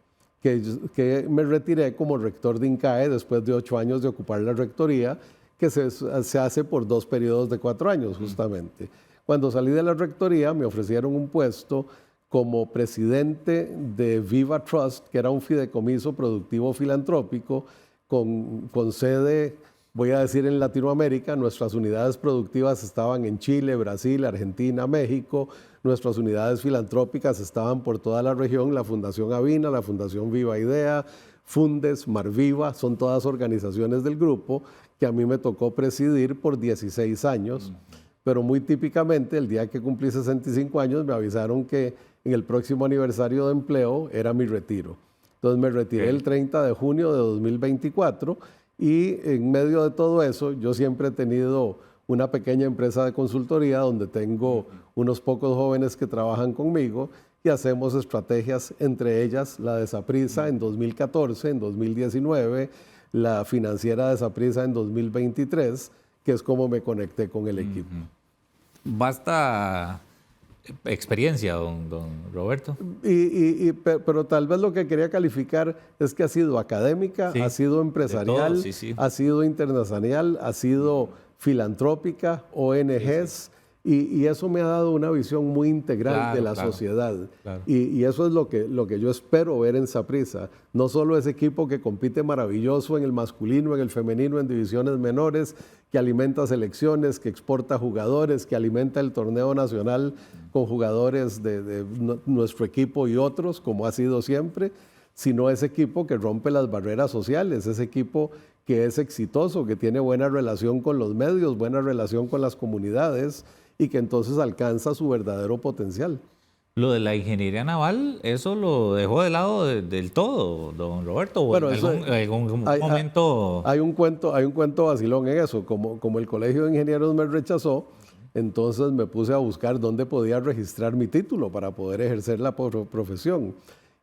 que me retiré como rector de INCAE después de 8 años de ocupar la rectoría, que se hace por 2 periodos de 4 años justamente. Cuando salí de la rectoría me ofrecieron un puesto como presidente de Viva Trust, que era un fideicomiso productivo filantrópico con sede, voy a decir, en Latinoamérica. Nuestras unidades productivas estaban en Chile, Brasil, Argentina, México. Nuestras unidades filantrópicas estaban por toda la región, la Fundación Avina, la Fundación Viva Idea, Fundes, Marviva, son todas organizaciones del grupo que a mí me tocó presidir por 16 años. Pero muy típicamente, el día que cumplí 65 años, me avisaron que en el próximo aniversario de empleo era mi retiro. Entonces me retiré el 30 de junio de 2024 y en medio de todo eso yo siempre he tenido una pequeña empresa de consultoría donde tengo unos pocos jóvenes que trabajan conmigo y hacemos estrategias, entre ellas la de Saprissa en 2014, en 2019, la financiera de Saprissa en 2023, que es como me conecté con el equipo. Basta experiencia, don Roberto. Pero tal vez lo que quería calificar es que ha sido académica, ha sido empresarial, ha sido internacional, ha sido filantrópica, ONGs, y eso me ha dado una visión muy integral de la sociedad. Y eso es lo que yo espero ver en Saprissa. No solo ese equipo que compite maravilloso en el masculino, en el femenino, en divisiones menores, que alimenta selecciones, que exporta jugadores, que alimenta el torneo nacional con jugadores de nuestro equipo y otros, como ha sido siempre, sino ese equipo que rompe las barreras sociales, ese equipo que es exitoso, que tiene buena relación con los medios, buena relación con las comunidades y que entonces alcanza su verdadero potencial. Lo de la ingeniería naval, ¿eso lo dejó de lado del todo, don Roberto? Bueno, en algún momento... Hay un cuento vacilón en eso. Como el Colegio de Ingenieros me rechazó, entonces me puse a buscar dónde podía registrar mi título para poder ejercer la profesión.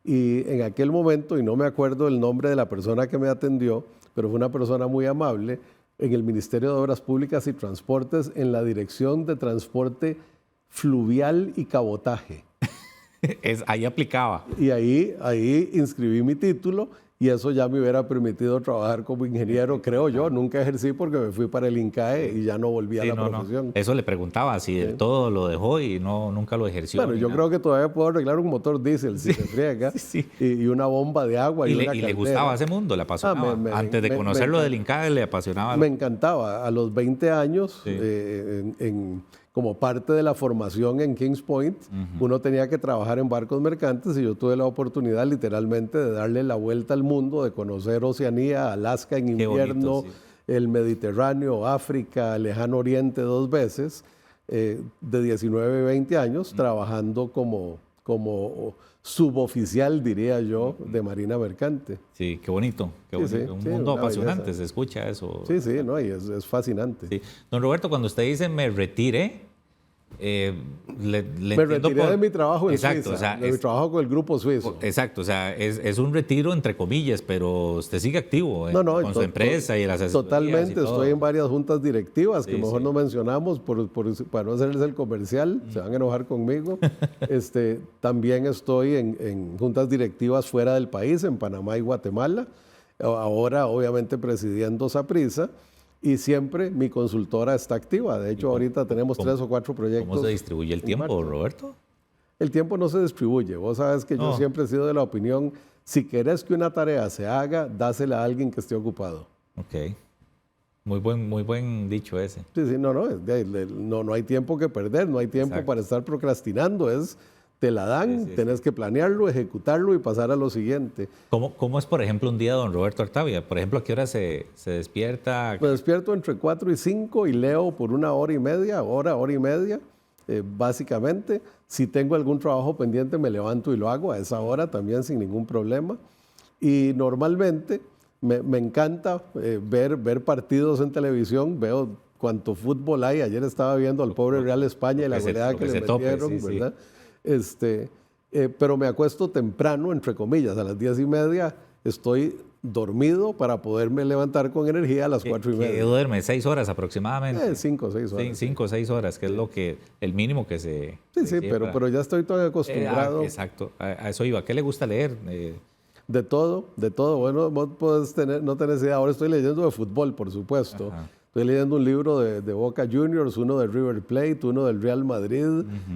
Y en aquel momento, y no me acuerdo el nombre de la persona que me atendió, pero fue una persona muy amable, en el Ministerio de Obras Públicas y Transportes, en la Dirección de Transporte Fluvial y Cabotaje. Ahí aplicaba. Y ahí inscribí mi título y eso ya me hubiera permitido trabajar como ingeniero, creo yo. Nunca ejercí porque me fui para el INCAE y ya no volví a la profesión. No. Eso le preguntaba, si del todo lo dejó y nunca lo ejerció. Bueno, yo creo que todavía puedo arreglar un motor diésel si se friega y una bomba de agua y una caldera. ¿Y le gustaba ese mundo? ¿Le apasionaba? Antes de conocerlo del INCAE, ¿le apasionaba? Me encantaba. A los 20 años, como parte de la formación en Kings Point, uno tenía que trabajar en barcos mercantes y yo tuve la oportunidad literalmente de darle la vuelta al mundo, de conocer Oceanía, Alaska en invierno, el Mediterráneo, África, Lejano Oriente 2 veces, de 19 y 20 años, trabajando como suboficial, diría yo, de Marina Mercante. Sí, qué bonito. Qué bonito. Un mundo apasionante, se escucha eso. Sí, no, y es fascinante. Sí. Don Roberto, cuando usted dice me retire, me retiré de mi trabajo en Suiza, o sea, de mi trabajo con el grupo suizo. Exacto, o sea, es un retiro entre comillas, pero usted sigue activo con su empresa y las asesorías. Totalmente, estoy en varias juntas directivas que mejor no mencionamos para no hacerles el comercial, se van a enojar conmigo. También estoy en juntas directivas fuera del país, en Panamá y Guatemala, ahora obviamente presidiendo Saprissa. Y siempre mi consultora está activa. De hecho, ahorita tenemos 3 o 4 proyectos. ¿Cómo se distribuye el tiempo, Roberto? El tiempo no se distribuye. Vos sabes que yo siempre he sido de la opinión, si querés que una tarea se haga, dásela a alguien que esté ocupado. Ok. Muy buen dicho ese. Sí, no hay tiempo que perder, no hay tiempo para estar procrastinando. Te la dan, tenés que planearlo, ejecutarlo y pasar a lo siguiente. ¿Cómo es, por ejemplo, un día don Roberto Artavia? Por ejemplo, ¿a qué hora se despierta? Me despierto entre 4 y 5 y leo por 1 hora y media, básicamente. Si tengo algún trabajo pendiente, me levanto y lo hago a esa hora también sin ningún problema. Y normalmente me encanta ver partidos en televisión, veo cuánto fútbol hay. Ayer estaba viendo al pobre Real España y la goleada que le metieron, ¿verdad? Pero me acuesto temprano, entre comillas, a las 10:30 estoy dormido para poderme levantar con energía a las 4:30. ¿Qué duerme? 6 horas aproximadamente. 5 o 6 horas. 5 o 6 horas, que es lo que el mínimo que se... Sí, pero ya estoy todo acostumbrado. Exacto, a eso iba. ¿Qué le gusta leer? De todo. Bueno, vos podés no tenés idea. Ahora estoy leyendo de fútbol, por supuesto. Ajá. Estoy leyendo un libro de Boca Juniors, uno de River Plate, uno del Real Madrid,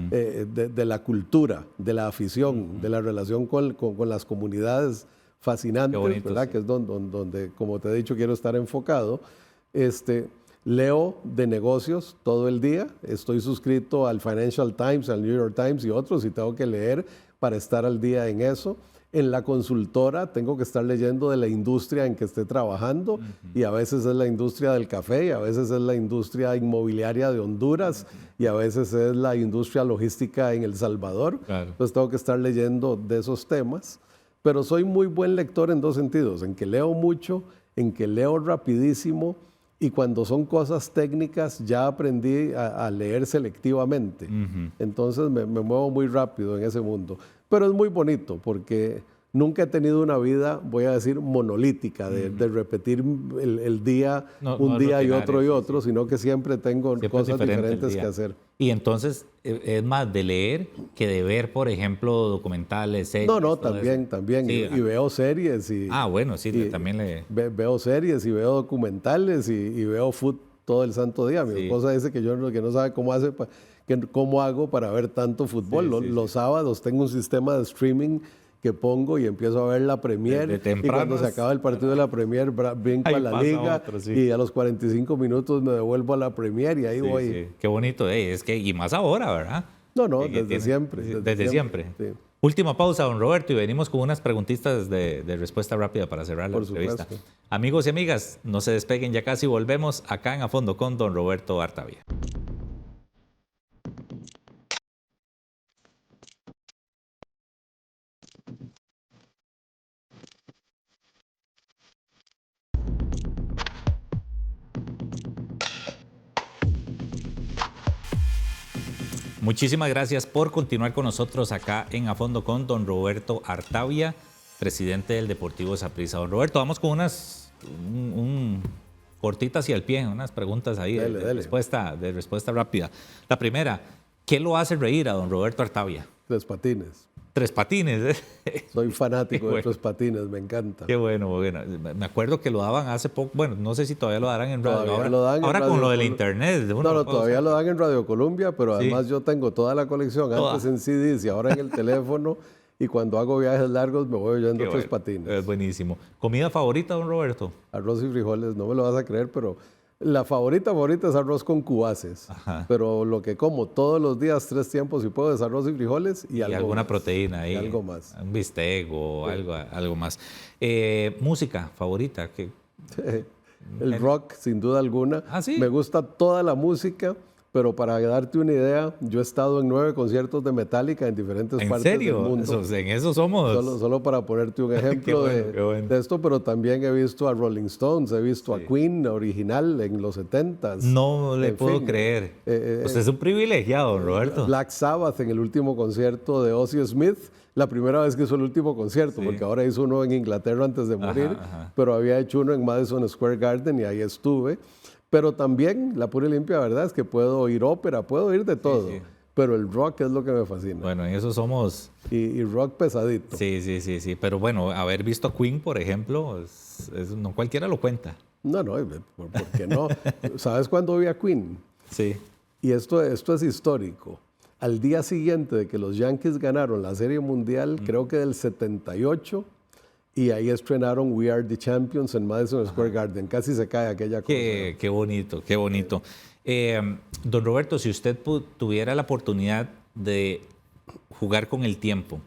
de la cultura, de la afición, de la relación con las comunidades fascinantes, bonito, ¿verdad? Sí. Que es donde, como te he dicho, quiero estar enfocado. Leo de negocios todo el día. Estoy suscrito al Financial Times, al New York Times y otros, y tengo que leer para estar al día en eso. En la consultora tengo que estar leyendo de la industria en que esté trabajando, y a veces es la industria del café, y a veces es la industria inmobiliaria de Honduras, y a veces es la industria logística en El Salvador. Claro. Entonces tengo que estar leyendo de esos temas. Pero soy muy buen lector en dos sentidos: en que leo mucho, en que leo rapidísimo, y cuando son cosas técnicas ya aprendí a leer selectivamente. Entonces me muevo muy rápido en ese mundo. Pero es muy bonito porque nunca he tenido una vida, voy a decir, monolítica, de repetir el día, un día y otro, sino que siempre tengo cosas diferentes que hacer. Y entonces es más de leer que de ver, por ejemplo, documentales, series. No, también. Sí, y veo series. Bueno, sí, también le... Veo series y veo documentales y veo fútbol todo el santo día. Mi esposa dice que no sabe cómo hago para ver tanto fútbol. Los sábados tengo un sistema de streaming que pongo y empiezo a ver la Premier, y cuando se acaba el partido de la Premier brinco a la Liga y a los 45 minutos me devuelvo a la Premier y ahí voy. Sí. Qué bonito, es que, y más ahora, ¿verdad? Desde siempre. Desde siempre. Sí. Última pausa, don Roberto, y venimos con unas preguntitas de respuesta rápida para cerrar la entrevista. Amigos y amigas, no se despeguen, ya casi volvemos acá en A Fondo con don Roberto Artavia. Muchísimas gracias por continuar con nosotros acá en A Fondo con don Roberto Artavia, presidente del Deportivo Saprissa. Don Roberto, vamos con unas cortitas y al pie, unas preguntas ahí de respuesta rápida. La primera, ¿qué lo hace reír a don Roberto Artavia? Tres patines. Tres patines. Soy fanático de Tres Patines, me encanta. Qué bueno. Me acuerdo que lo daban hace poco, bueno, no sé si todavía lo darán en radio. Ahora con lo del internet. Todavía lo dan en Radio Colombia, pero además yo tengo toda la colección, antes en CDs y ahora en el teléfono, y cuando hago viajes largos me voy oyendo Tres Patines. Es buenísimo. ¿Comida favorita, don Roberto? Arroz y frijoles, no me lo vas a creer, pero... La favorita es arroz con cubaces. Ajá. Pero lo que como todos los días, 3 tiempos, si puedo, es arroz y frijoles y algo alguna más. Proteína ahí. Y algo más. Un bistec o algo más. ¿Música favorita? El rock, sin duda alguna. ¿Ah, sí? Me gusta toda la música, pero para darte una idea, yo he estado en 9 conciertos de Metallica en diferentes partes del mundo. ¿En serio? En eso somos. Solo para ponerte un ejemplo de esto, pero también he visto a Rolling Stones, he visto a Queen original en los 70s. No le puedo creer. Usted es un privilegiado, Roberto. Black Sabbath en el último concierto de Ozzy Smith, la primera vez que hizo el último concierto, porque ahora hizo uno en Inglaterra antes de morir, pero había hecho uno en Madison Square Garden y ahí estuve. Pero también, la pura y limpia verdad es que puedo oír ópera, puedo oír de todo. Pero el rock es lo que me fascina. Bueno, en eso somos... Y rock pesadito. Sí. Pero bueno, haber visto a Queen, por ejemplo, no cualquiera lo cuenta. No, ¿por qué no? ¿Sabes cuándo vi a Queen? Sí. Y esto es histórico. Al día siguiente de que los Yankees ganaron la Serie Mundial, creo que del 78... Y ahí estrenaron We Are the Champions en Madison Square Garden. Casi se cae aquella cosa. Qué bonito. Don Roberto, si usted tuviera la oportunidad de jugar con el tiempo,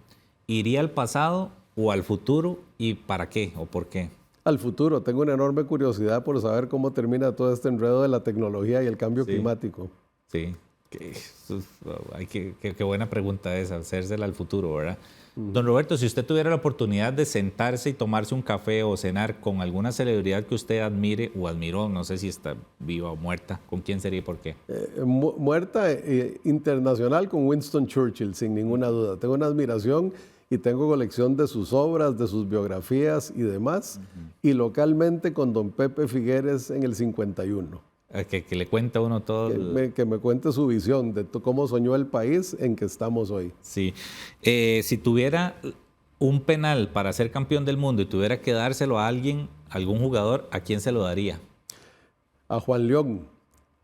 ¿iría al pasado o al futuro? ¿Y para qué o por qué? Al futuro. Tengo una enorme curiosidad por saber cómo termina todo este enredo de la tecnología y el cambio climático. Sí. Qué buena pregunta esa, hacérsela al futuro, ¿verdad? Don Roberto, si usted tuviera la oportunidad de sentarse y tomarse un café o cenar con alguna celebridad que usted admire o admiró, no sé si está viva o muerta, ¿con quién sería y por qué? Muerta internacional con Winston Churchill, sin ninguna duda. Tengo una admiración y tengo colección de sus obras, de sus biografías y demás. Y localmente con don Pepe Figueres en el 51. Que le cuenta uno todo. Que me cuente su visión de cómo soñó el país en que estamos hoy. Sí. Si tuviera un penal para ser campeón del mundo y tuviera que dárselo a alguien, algún jugador, ¿a quién se lo daría? A Juan León.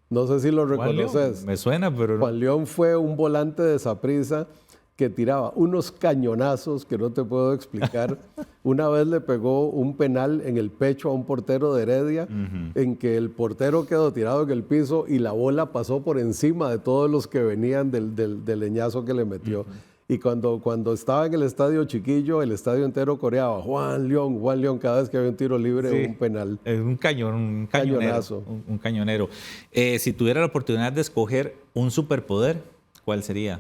No sé si lo reconoces. Me suena, pero no. Juan León fue un volante de Saprissa que tiraba unos cañonazos que no te puedo explicar. Una vez le pegó un penal en el pecho a un portero de Heredia, en que el portero quedó tirado en el piso y la bola pasó por encima de todos los que venían del leñazo que le metió. Y cuando estaba en el estadio chiquillo, el estadio entero coreaba Juan León, cada vez que había un tiro libre o un penal. Un cañonazo. Un cañonero. Si tuviera la oportunidad de escoger un superpoder, ¿cuál sería?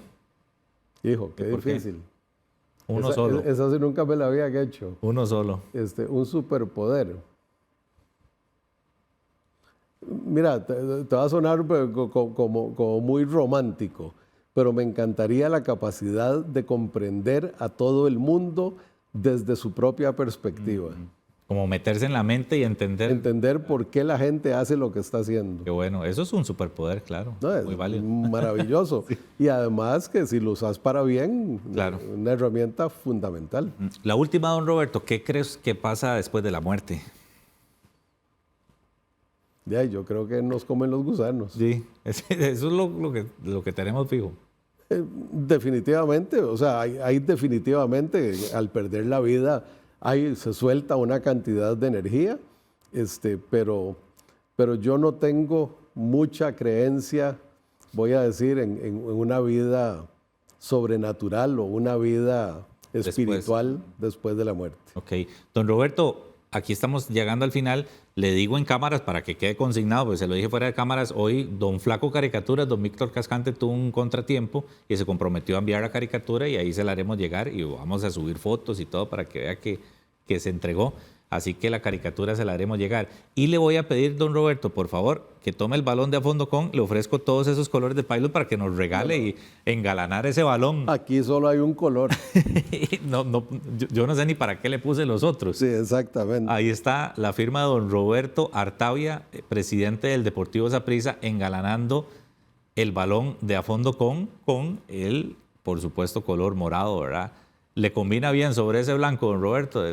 Hijo, qué difícil. Uno solo. Esa sí nunca me la había hecho. Uno solo. Un superpoder. Mira, te va a sonar como muy romántico, pero me encantaría la capacidad de comprender a todo el mundo desde su propia perspectiva. Como meterse en la mente y entender. Entender por qué la gente hace lo que está haciendo. Qué bueno, eso es un superpoder, claro. No, es muy válido. Maravilloso. Sí. Y además que si lo usas para bien, claro, una herramienta fundamental. La última, don Roberto, ¿qué crees que pasa después de la muerte? Ya, yo creo que nos comen los gusanos. Sí, eso es lo que tenemos fijo. Definitivamente, o sea, hay definitivamente, al perder la vida, se suelta una cantidad de energía, pero yo no tengo mucha creencia, voy a decir, en una vida sobrenatural o una vida espiritual después de la muerte. Ok. Don Roberto, aquí estamos llegando al final. Le digo en cámaras para que quede consignado, porque se lo dije fuera de cámaras, hoy don Flaco Caricaturas, don Víctor Cascante tuvo un contratiempo y se comprometió a enviar la caricatura y ahí se la haremos llegar y vamos a subir fotos y todo para que vea que se entregó. Así que la caricatura se la haremos llegar. Y le voy a pedir, don Roberto, por favor, que tome el balón de A Fondo Con. Le ofrezco todos esos colores de Pilot para que nos regale y engalanar ese balón. Aquí solo hay un color. Yo no sé ni para qué le puse los otros. Sí, exactamente. Ahí está la firma de don Roberto Artavia, presidente del Deportivo Saprissa, engalanando el balón de A Fondo con el, por supuesto, color morado, ¿verdad? Le combina bien sobre ese blanco, don Roberto.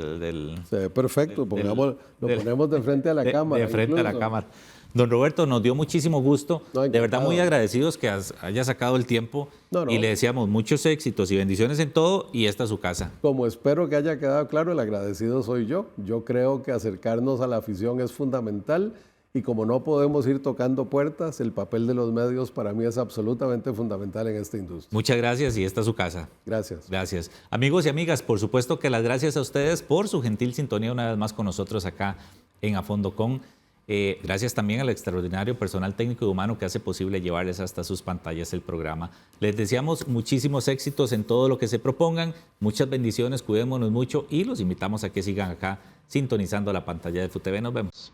Se ve perfecto, lo ponemos de frente a la cámara. De frente a la cámara. Don Roberto, nos dio muchísimo gusto. De verdad, muy agradecidos que haya sacado el tiempo. Y le deseamos muchos éxitos y bendiciones en todo. Y esta es su casa. Como espero que haya quedado claro, el agradecido soy yo. Yo creo que acercarnos a la afición es fundamental. Y como no podemos ir tocando puertas, el papel de los medios para mí es absolutamente fundamental en esta industria. Muchas gracias y esta es su casa. Gracias. Gracias. Amigos y amigas, por supuesto que las gracias a ustedes por su gentil sintonía una vez más con nosotros acá en A Fondo Con. Gracias también al extraordinario personal técnico y humano que hace posible llevarles hasta sus pantallas el programa. Les deseamos muchísimos éxitos en todo lo que se propongan. Muchas bendiciones, cuidémonos mucho y los invitamos a que sigan acá sintonizando la pantalla de FUTV. Nos vemos.